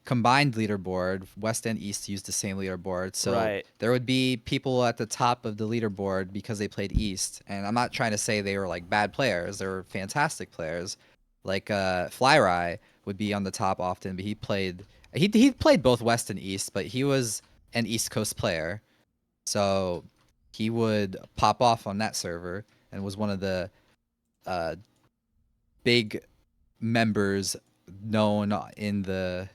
combined leaderboard. West and East used the same leaderboard. So Right. there would be people at the top of the leaderboard because they played East. And I'm not trying to say they were like bad players. They were fantastic players. Like Flyrai would be on the top often, but he played both West and East, but he was an East Coast player. So he would pop off on that server and was one of the big members known in the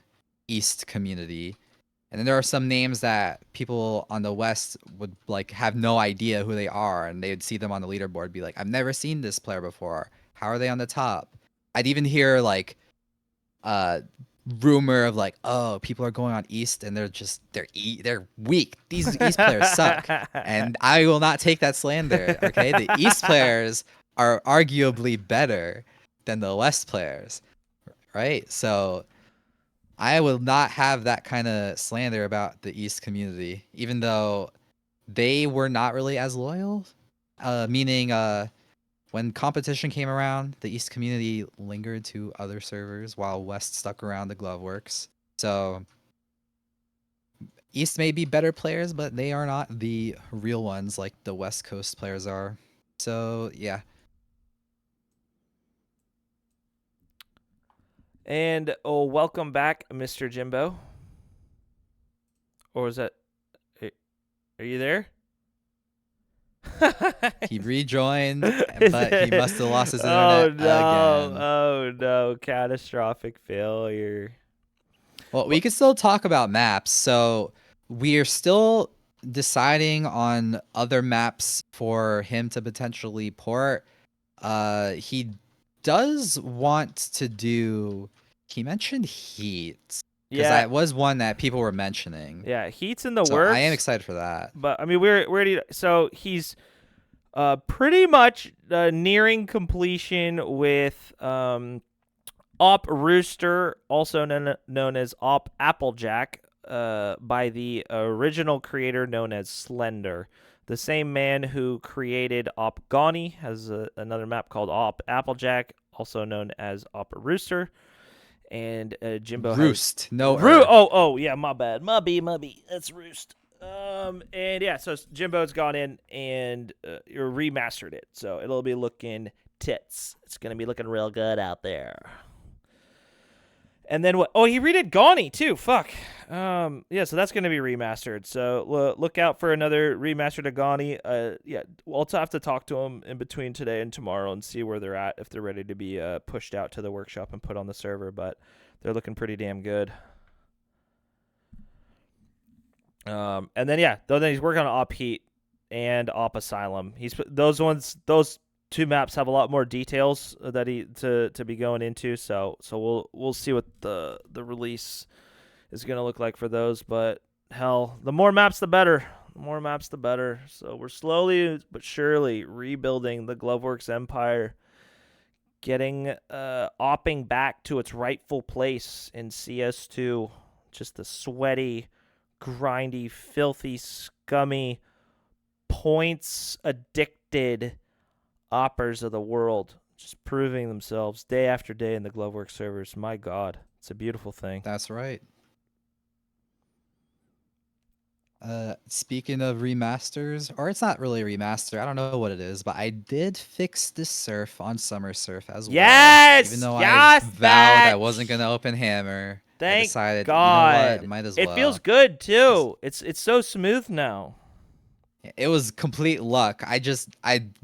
East community. And then there are some names that people on the West would like have no idea who they are, and they'd see them on the leaderboard, be like, "I've never seen this player before. How are they on the top?" I'd even hear like rumor of like, "Oh, people are going on East and they're weak. These East players suck." And I will not take that slander. Okay, the East players are arguably better than the West players, right? So I will not have that kind of slander about the East community, even though they were not really as loyal. Meaning, when competition came around, the East community lingered to other servers while West stuck around the Gloveworks. So East may be better players, but they are not the real ones like the West Coast players are. So yeah. And welcome back, Mr. Jimbo. Or is that? Are you there? He rejoined, but he must have lost his internet again. Oh no! Catastrophic failure. Well, we can still talk about maps. So we are still deciding on other maps for him to potentially port. He does want to do. He mentioned Heat because Yeah, that was one that people were mentioning. yeah. Heat's in the So works. I am excited for that. But I mean, we're ready. So he's pretty much nearing completion with Op Rooster, also known as Op Applejack, by the original creator known as Slender. The same man who created Op Gani has another map called Op Applejack, also known as Op Rooster. And Jimbo Roost, no. Oh, yeah, my bad. My B. That's Roost. And yeah, so Jimbo's gone in and remastered it, so it'll be looking tits. It's gonna be looking real good out there. And then what? Oh, he redid Gani too. Fuck. Yeah, so that's gonna be remastered. So look out for another remastered of Gani. Yeah, we'll also have to talk to him in between today and tomorrow and see where they're at, if they're ready to be pushed out to the workshop and put on the server. But they're looking pretty damn good. And then then he's working on Op Heat and Op Asylum. Those two maps have a lot more details that he to be going into. So we'll see what the release is gonna look like for those. But hell, the more maps the better. The more maps the better. So we're slowly but surely rebuilding the Gloveworks empire, getting opping back to its rightful place in CS2. Just the sweaty, grindy, filthy, scummy, points addicted oppers of the world, just proving themselves day after day in the Gloveworks servers. My God, it's a beautiful thing. That's right. Speaking of remasters, or it's not really a remaster, I don't know what it is, but I did fix the surf on Summer Surf as well. Yes! Even though Yes, I vowed I bitch! wasn't gonna open Hammer, I Thank decided, God. you know what, might as well. It feels good too. It's so smooth now. It was complete luck. I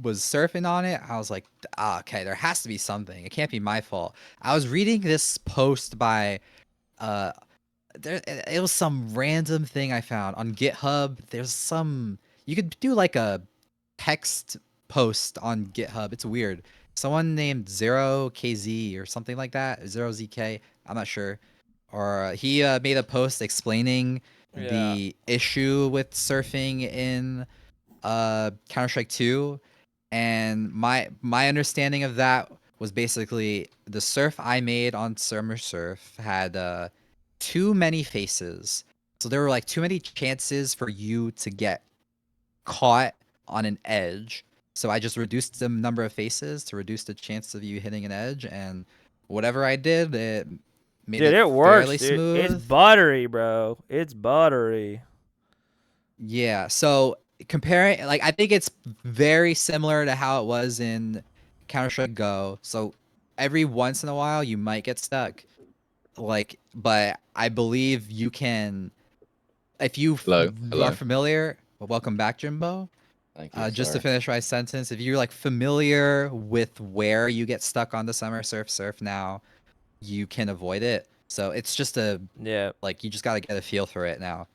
was surfing on it. I was like, okay, there has to be something. It can't be my fault. I was reading this post by it was some random thing I found on GitHub. You could do like a text post on GitHub. It's weird. Someone named 0KZ or something like that, 0ZK, I'm not sure. Or he made a post explaining the issue with surfing in Counter-Strike 2, and my understanding of that was basically the surf I made on Summer Surf had too many faces. So there were like too many chances for you to get caught on an edge. So I just reduced the number of faces to reduce the chance of you hitting an edge, and whatever I did, it made Dude, it it works, fairly dude. It's smooth. buttery, bro. It's buttery. Yeah, so comparing, like, I think it's very similar to how it was in Counter-Strike Go. So every once in a while you might get stuck, like, but I believe you can, if you Hello, are hello. familiar. Well, welcome back, Jimbo. Thank you. Just to Sorry. finish my sentence, if you're like familiar with where you get stuck on the Summer Surf now, you can avoid it. So it's just Yeah. like, you just got to get a feel for it now.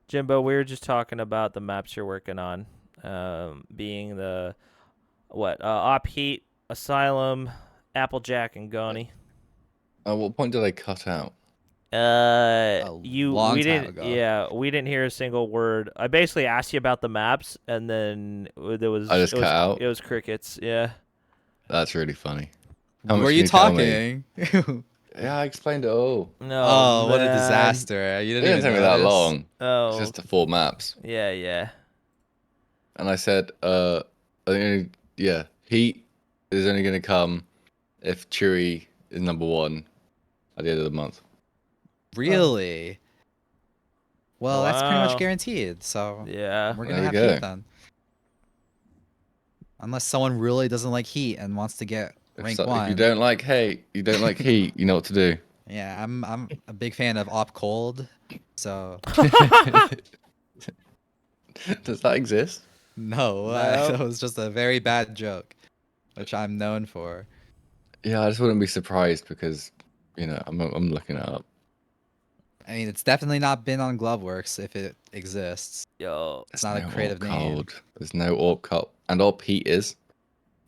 Jimbo, we were just talking about the maps you're working on, being the Op Heat, Asylum, Applejack, and Goney. At what point did I cut out? Long We time didn't, ago. yeah, we didn't hear a single word. I basically asked you about the maps, and then there was I just it was cut out? it was crickets. Yeah. That's really funny. How much Were can you you tell me? talking? Yeah, I explained it all. No, Oh, what a man. disaster. You It didn't didn't even take me that notice. long. It's Oh, just the 4 maps. yeah. And I said, I think, yeah, Heat is only going to come if Chewie is number 1 at the end of the month. Really? Well, that's pretty much Wow. guaranteed. So Yeah. we're There gonna we have go. Heat then. Unless someone really doesn't like Heat and wants to get rank If 1. you don't like Heat, you know what to do. Yeah, I'm a big fan of Op Cold. So Does that exist? no, No. that was just a very bad joke, which I'm known for. Yeah, I just wouldn't be surprised because, I'm looking it up. I mean, it's definitely not been on Gloveworks if it exists. Yo. It's There's not a no creative Orc name. Cold. There's no Orc Cold. And Orc Heat is.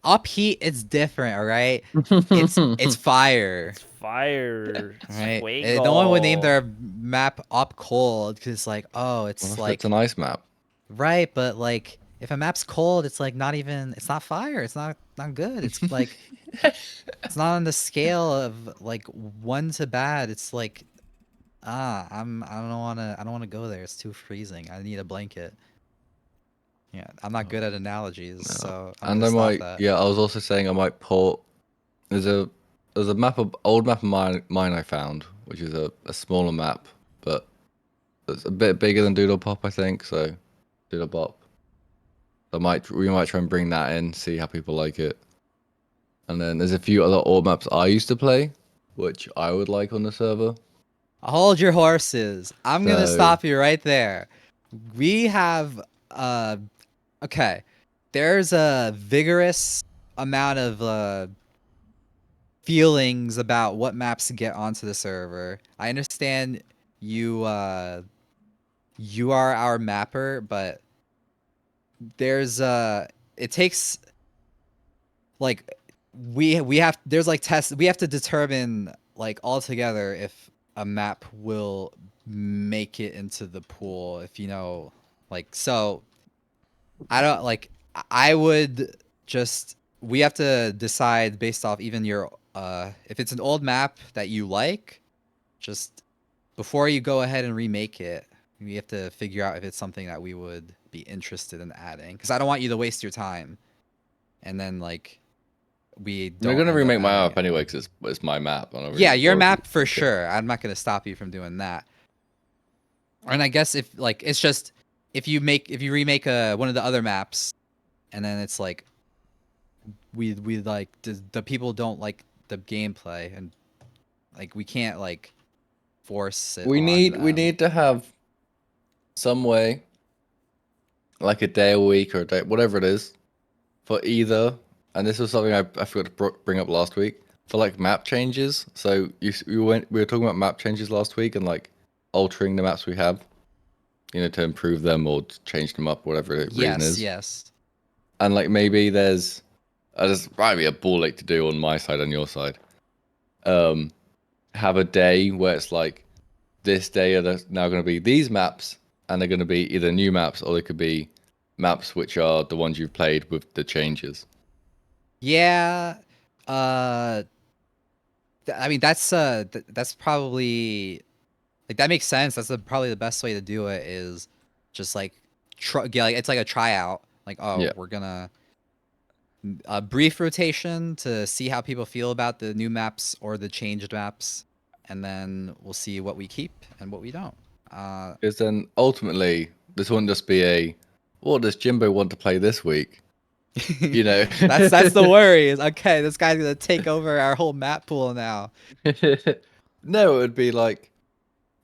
Op Heat, it's different, all right? It's fire. It's fire. Right. Fuego. No one would name their map Op Cold because it's like, oh, Well, it's if like it's an ice map. right, but like if a map's cold, it's like it's not fire. It's not good. It's like it's not on the scale of like 1 to bad. It's like I don't wanna go there. It's too freezing. I need a blanket. Yeah, I'm not good at analogies, No. so I'm And gonna I stop might, that. yeah, I was also saying I might port. There's a old map of mine I found, which is a smaller map, but it's a bit bigger than Doodle Pop, I think. So, Doodle Pop. We might try and bring that in, see how people like it. And then there's a few other old maps I used to play, which I would like on the server. Hold your horses. I'm gonna So- stop you right there. We have okay. There's a vigorous amount of feelings about what maps get onto the server. I understand you are our mapper, but there's it takes like we have there's like tests we have to determine like altogether if a map will make it into the pool, if you know, like, so I don't like I would just we have to decide based off even your if it's an old map that you like, just before you go ahead and remake it, we have to figure out if it's something that we would be interested in adding, because I don't want you to waste your time and then like we They're don't gonna end up remake my adding map it. anyway because it's my map. Yeah, your map for sure. I'm not gonna stop you from doing that. And I guess if like it's just if you remake one of the other maps, and then it's like we like the people don't like the gameplay, and like we can't like force it We on we them. need to have some way, like a day a week or a day, whatever it is, for either. And this was something I forgot to bring up last week, for like map changes. So we were talking about map changes last week and like altering the maps we have, to improve them or to change them up, whatever the reason is. Yes. And like maybe there's might be a ball ache to do on my side and your side. Have a day where it's like this day are now going to be these maps, and they're going to be either new maps or they could be maps which are the ones you've played with the changes. Yeah. I mean, that's probably like that makes sense. That's probably the best way to do it is just like it's like a tryout. Like, oh, Yeah. we're gonna a brief rotation to see how people feel about the new maps or the changed maps, and then we'll see what we keep and what we don't. Because then ultimately, this won't just be a, what does Jimbo want to play this week? You know? that's the worry. Is okay, this guy's gonna take over our whole map pool now. No, it would be like,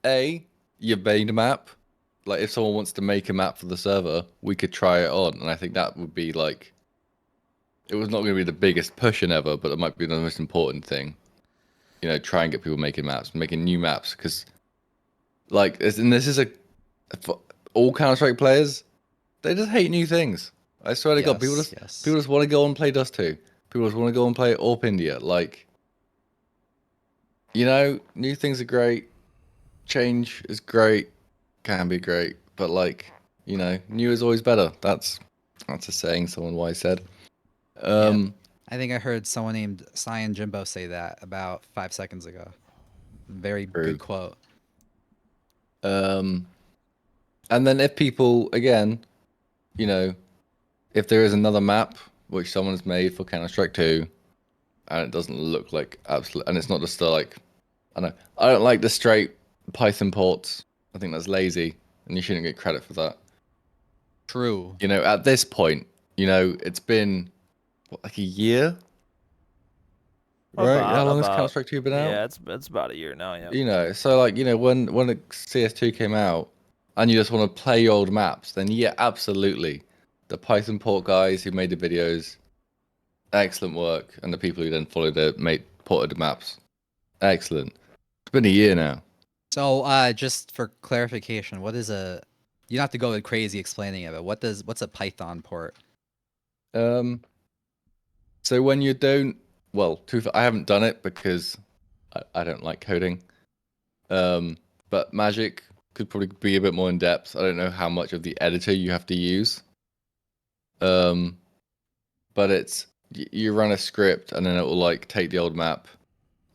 your main map. Like, if someone wants to make a map for the server, we could try it on. And I think that would be like, it was not going to be the biggest push in ever, but it might be the most important thing. You know, try and get people making maps, making new maps. Because, like, and this is for all Counter-Strike players, they just hate new things. I swear to God, people just want to go and play Dust 2. People just want to go and play AWP India. Like, you know, new things are great. Change is great. Can be great. But, like, you know, new is always better. That's a saying someone wise said. I think I heard someone named Cyan Jimbo say that about 5 seconds ago. Very True. good quote. And then if people, again, you know, if there is another map which someone's made for Counter-Strike 2, and it doesn't look like absolute, and it's not just like, I don't like the straight Python ports. I think that's lazy, and you shouldn't get credit for that. True. You know, at this point, you know, it's been what, like a year, right? How long has Counter-Strike 2 been out? Yeah, it's about a year now. Yeah. You know, so like, you know, when the CS2 came out, and you just want to play your old maps, then yeah, absolutely, the Python port guys who made the videos, excellent work, and the people who then followed it, ported the maps, excellent. It's been a year now. So, just for clarification, what is a? You don't have to go crazy explaining it, but what's a Python port? So when you don't, well, I haven't done it because I don't like coding. But Magic could probably be a bit more in depth. I don't know how much of the editor you have to use. But it's you run a script and then it will like take the old map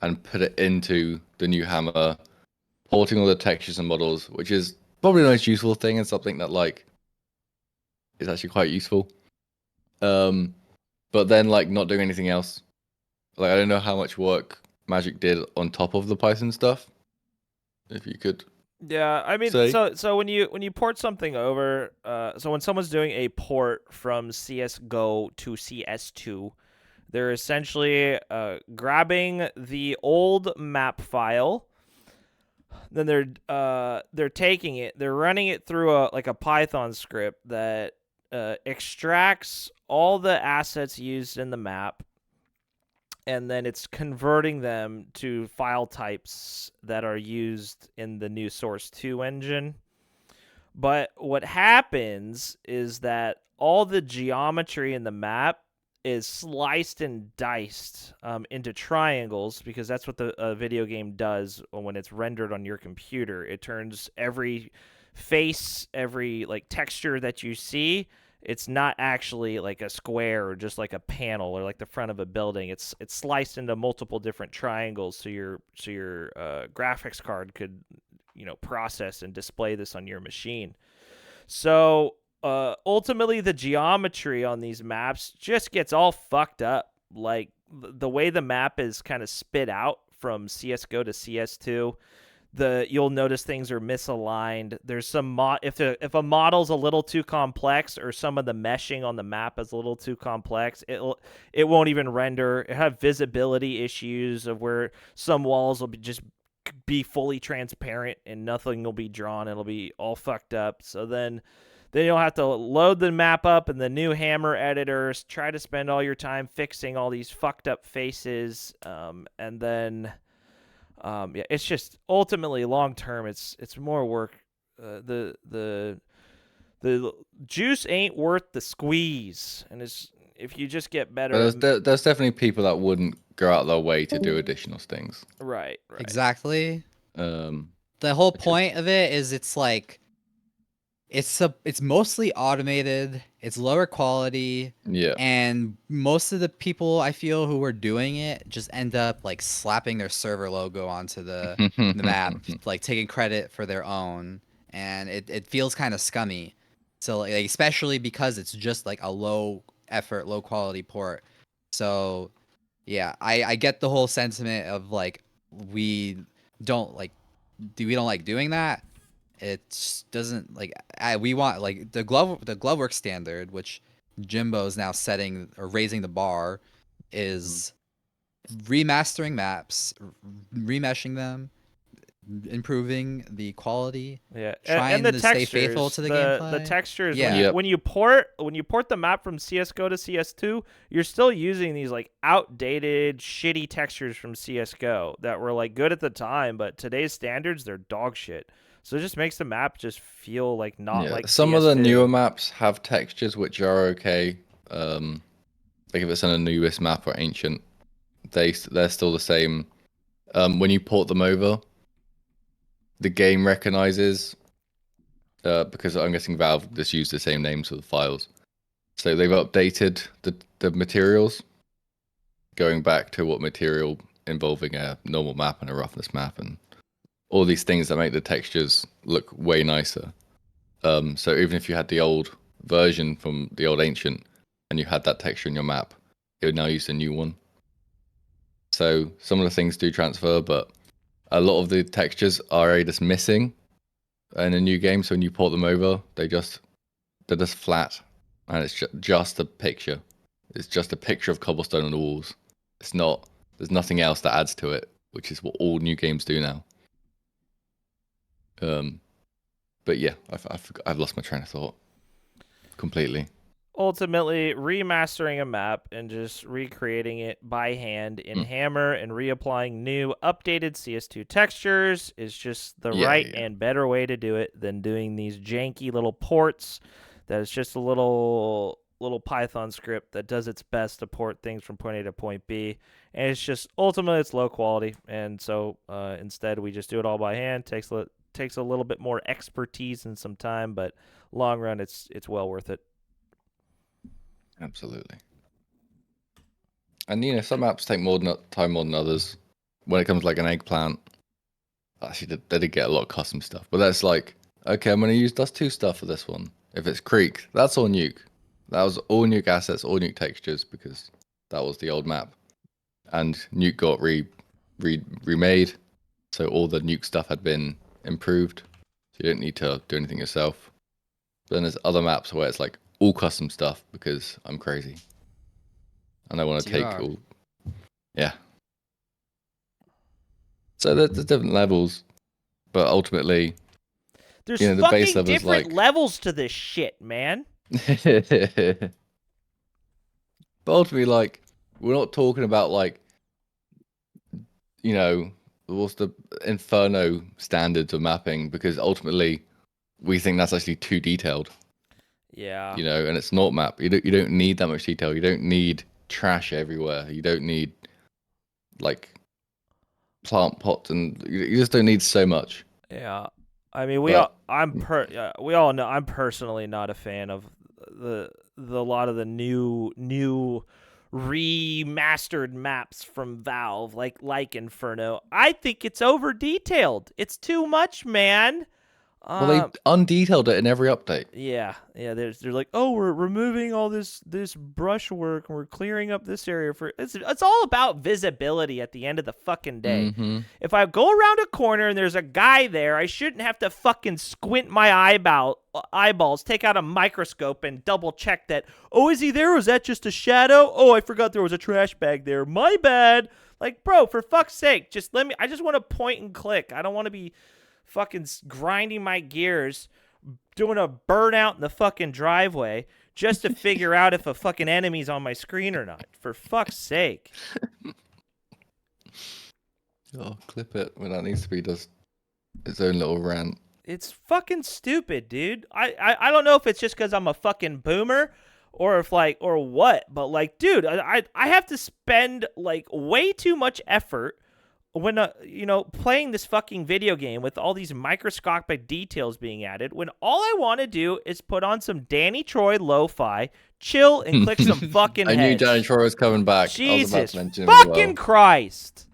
and put it into the new hammer, porting all the textures and models, which is probably the most useful thing and something that like is actually quite useful. But then like not doing anything else. Like I don't know how much work Magic did on top of the Python stuff. If you could. Yeah, I mean, Say. so when you port something over, so when someone's doing a port from CS:GO to CS2, they're essentially grabbing the old map file, then they're taking it, they're running it through a Python script that extracts all the assets used in the map, and then it's converting them to file types that are used in the new Source 2 engine. But what happens is that all the geometry in the map is sliced and diced into triangles, because that's what the video game does when it's rendered on your computer. It turns every face, every like texture that you see, it's not actually like a square or just like a panel or like the front of a building. It's sliced into multiple different triangles, so your graphics card could, you know, process and display this on your machine. So ultimately, the geometry on these maps just gets all fucked up. Like the way the map is kind of spit out from CS:GO to CS2, you'll notice things are misaligned. There's some if a model's a little too complex, or some of the meshing on the map is a little too complex, it won't even render. It have visibility issues of where some walls will be fully transparent and nothing will be drawn. It'll be all fucked up. So then you'll have to load the map up in the new Hammer editors, try to spend all your time fixing all these fucked up faces, and then yeah, it's just ultimately long term. It's more work. The juice ain't worth the squeeze, and it's if you just get better. There's definitely people that wouldn't go out their way to do additional things. Right. Exactly. The whole point of it is it's like it's mostly automated it's lower quality, Yeah. and most of the people I feel who were doing it just end up like slapping their server logo onto the map, like taking credit for their own, and it feels kind of scummy. So like, especially because it's just like a low effort, low quality port. So yeah, I get the whole sentiment of like we don't like doing that. It just doesn't like we want like the Gloveworks standard, which Jimbo is now setting or raising the bar, is remastering maps, remeshing them, improving the quality, Yeah, trying and the to stay textures, faithful to the the gameplay. textures Yeah. when you port the map from CS:GO to CS2, you're still using these like outdated, shitty textures from CS:GO that were like good at the time, but today's standards they're dog shit. So it just makes the map just feel like not Yeah, like some of the CS2. newer maps have textures which are okay. Like if it's on a newest map or ancient, they're still the same. When you port them over, the game recognizes, because I'm guessing Valve just used the same names for the files, so they've updated the materials, going back to what material involving a normal map and a roughness map and all these things that make the textures look way nicer. So even if you had the old version from the old ancient and you had that texture in your map, it would now use the new one. So some of the things do transfer, but a lot of the textures are just missing in a new game. So when you port them over, they're just flat, and it's just a picture. It's just a picture of cobblestone on the walls. It's not. There's nothing else that adds to it, which is what all new games do now. But yeah, I've lost my train of thought completely. Ultimately, remastering a map and just recreating it by hand in Hammer and reapplying new, updated CS2 textures is just the right and better way to do it than doing these janky little ports. That is just a little Python script that does its best to port things from point A to point B, and it's just ultimately it's low quality. And so instead, we just do it all by hand. Takes a little bit more expertise and some time, but long run, it's well worth it. Absolutely. And some apps take more time more than others. When it comes to like an eggplant, actually they did get a lot of custom stuff. But that's like, okay, I'm gonna use Dust 2 stuff for this one. If it's Creek, that's all Nuke. That was all Nuke assets, all Nuke textures, because that was the old map. And Nuke got remade, so all the Nuke stuff had been improved. So you don't need to do anything yourself. But then there's other maps where it's like all custom stuff because I'm crazy. And I want to take all. Yeah. So there's different levels, but ultimately, there's the fucking base level different is levels to this shit, man. but ultimately, like, we're not talking about like, what's the Inferno standards of mapping, because ultimately, we think that's actually too detailed. Yeah. And it's not map. You don't need that much detail. You don't need trash everywhere. You don't need like plant pots, and you just don't need so much. Yeah. I mean, we all know I'm personally not a fan of the lot of the new remastered maps from Valve, like Inferno. I think it's over detailed. It's too much, man. Well, they undetailed it in every update. Yeah. They're like, oh, we're removing all this brushwork and we're clearing up this area for. It's all about visibility at the end of the fucking day. Mm-hmm. If I go around a corner and there's a guy there, I shouldn't have to fucking squint my eyeballs, take out a microscope, and double check that. Oh, is he there? Or is that just a shadow? Oh, I forgot there was a trash bag there. My bad. Like, bro, for fuck's sake, just let me. I just want to point and click. I don't want to be fucking grinding my gears, doing a burnout in the fucking driveway just to figure out if a fucking enemy's on my screen or not. For fuck's sake. Oh, clip it when that needs to be just its own little rant. It's fucking stupid, dude. I don't know if it's just because I'm a fucking boomer or what, but like, dude, I have to spend like way too much effort when playing this fucking video game with all these microscopic details being added, when all I want to do is put on some DannyTroy lo-fi, chill, and click some fucking I knew heads. DannyTroy was coming back. I was about Jesus to mention him as fucking well. Christ!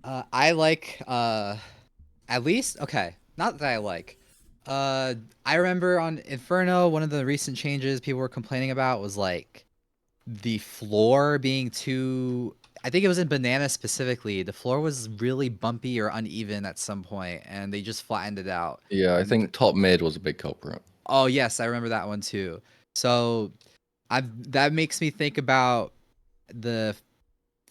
I like at least okay. Not that I like. I remember on Inferno, one of the recent changes people were complaining about was like the floor being too. I think it was in Banana specifically. The floor was really bumpy or uneven at some point, and they just flattened it out. Yeah, I think top mid was a big culprit. Oh yes, I remember that one too. So, that makes me think about the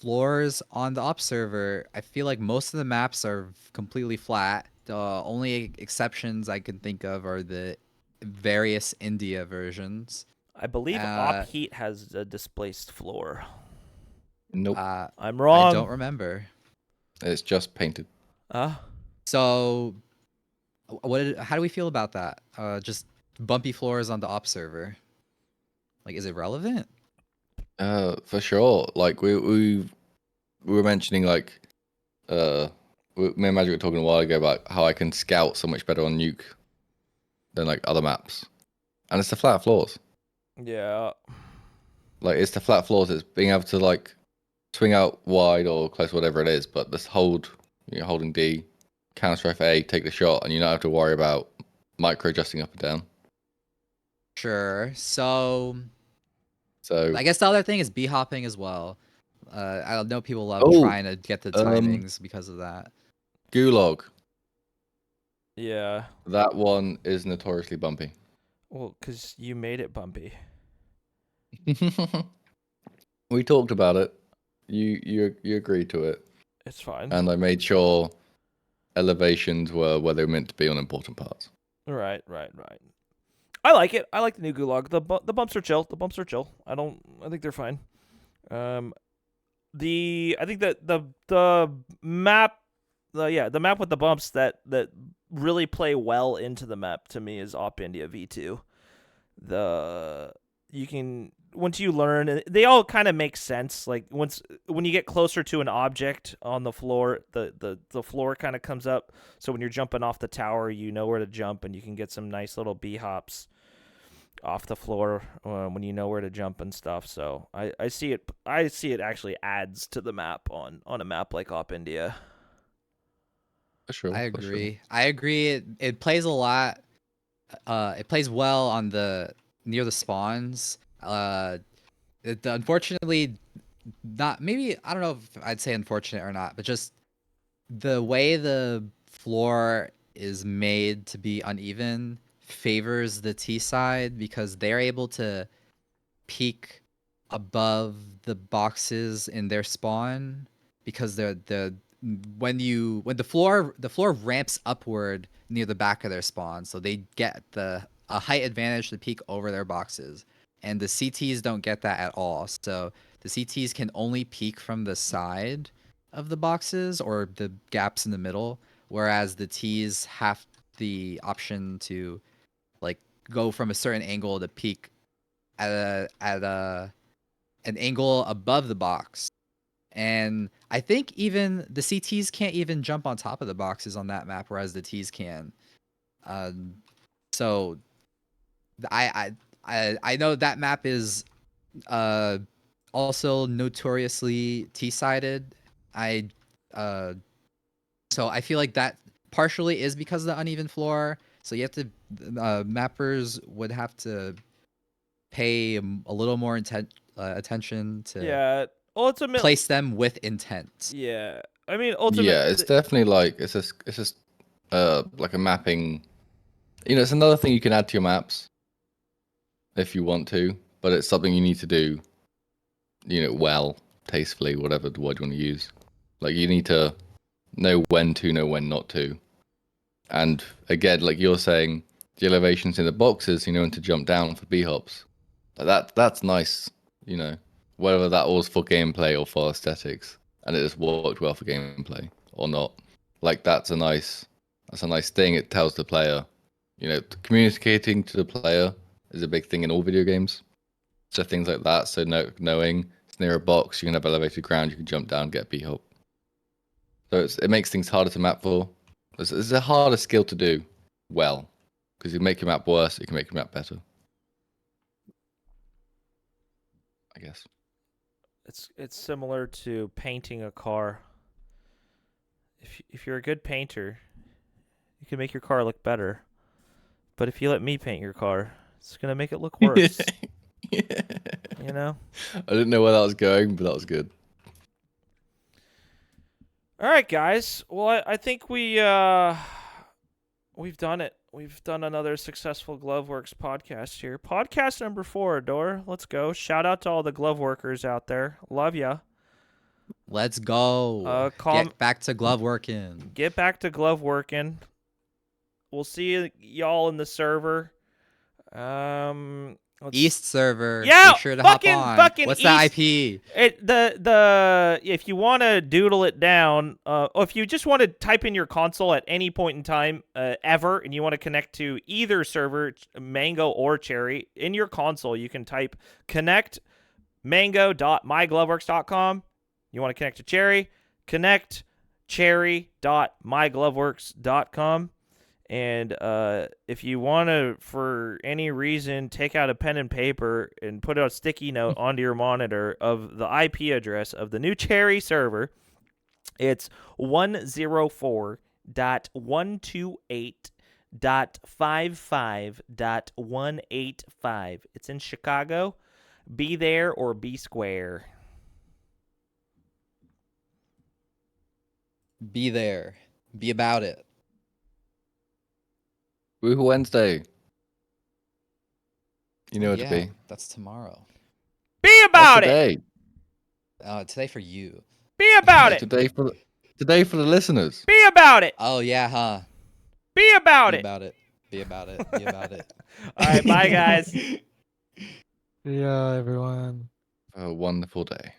floors on the op server. I feel like most of the maps are completely flat. The only exceptions I can think of are the various India versions. I believe Op Heat has a displaced floor. Nope, I'm wrong. I don't remember. it's just painted. So, how do we feel about that? Just bumpy floors on the op server. Like, is it relevant? For sure. Like we were mentioning, like me and Magic were talking a while ago about how I can scout so much better on Nuke than like other maps, and it's the flat floors. Yeah. Like it's the flat floors. It's being able to like swing out wide or close, whatever it is. But this holding D, counter strike A, take the shot, and you don't have to worry about micro adjusting up and down. Sure. So So I guess the other thing is B hopping as well. I know people love Oh, trying to get the timings because of that. Gulag, Yeah. that one is notoriously bumpy. Well, because you made it bumpy. We talked about it. You agreed to it, It's fine. and I made sure elevations were where they were meant to be on important parts. Right. I like it. I like the new Gulag. The bumps are chill. I think they're fine. I think that the map, the map with the bumps that really play well into the map to me is Op India V2. Once you learn, they all kind of make sense. Like when you get closer to an object on the floor, the floor kind of comes up. So when you're jumping off the tower, you know where to jump, and you can get some nice little B hops off the floor when you know where to jump and stuff. So I see it. I see it actually adds to the map on a map like Op India. For sure. I for sure. agree. I agree. It plays a lot. It plays well on the near the spawns. Unfortunately, not maybe I don't know if I'd say unfortunate or not, but just the way the floor is made to be uneven favors the T side because they're able to peek above the boxes in their spawn because when the floor ramps upward near the back of their spawn, so they get a height advantage to peek over their boxes, and the CTs don't get that at all. So the CTs can only peek from the side of the boxes or the gaps in the middle, whereas the Ts have the option to like go from a certain angle to peek at an angle above the box. And I think even the CTs can't even jump on top of the boxes on that map, whereas the Ts can. So I know that map is also notoriously T-sided. So I feel like that partially is because of the uneven floor. So you have to mappers would have to pay a little more attention to Ultimately, place them with intent. Yeah, I mean, ultimately, Yeah, it's definitely like it's just like a mapping. It's another thing you can add to your maps if you want to, but it's something you need to do. Well, tastefully, whatever the word you want to use. Like you need to know when to, know when not to. And again, like you're saying, the elevations in the boxes, and to jump down for B hops. That's nice. Whether that was for gameplay or for aesthetics, and it just worked well for gameplay or not. Like that's a nice thing. It tells the player, communicating to the player is a big thing in all video games. So things like that. So knowing it's near a box, you can have elevated ground, you can jump down, get B help. So it makes things harder to map for. It's a harder skill to do well, because you make your map worse, you can make your map better. I guess. It's similar to painting a car. If you're a good painter, you can make your car look better. But if you let me paint your car, it's gonna make it look worse. Yeah. You know? I didn't know where that was going, but that was good. All right, guys. Well, I think we've done it. We've done another successful Gloveworks podcast here. Podcast number 4, Dor. Let's go. Shout out to all the glove workers out there. Love ya. Let's go. Get back to glove working. Get back to glove working. We'll see y'all in the server. East server. Yeah, Make sure to hop fucking on. What's East. the IP? If you want to doodle it down, or if you just want to type in your console at any point in time ever, and you want to connect to either server, Mango or Cherry, in your console, you can type connect mango.mygloveworks.com. You want to connect to Cherry, connect cherry.mygloveworks.com. And if you want to, for any reason, take out a pen and paper and put a sticky note onto your monitor of the IP address of the new Cherry server, it's 104.128.55.185. It's in Chicago. Be there or be square. Be there. Be about it. Woohoo Wednesday. You know what Yeah, to be. that's tomorrow. Be about it. Today. Today for you. Be about it. Today for the listeners. Be about it. Oh yeah, huh? Be about Be it. about it. Be about it. Be about it. All right, bye guys. Yeah, everyone. A wonderful day.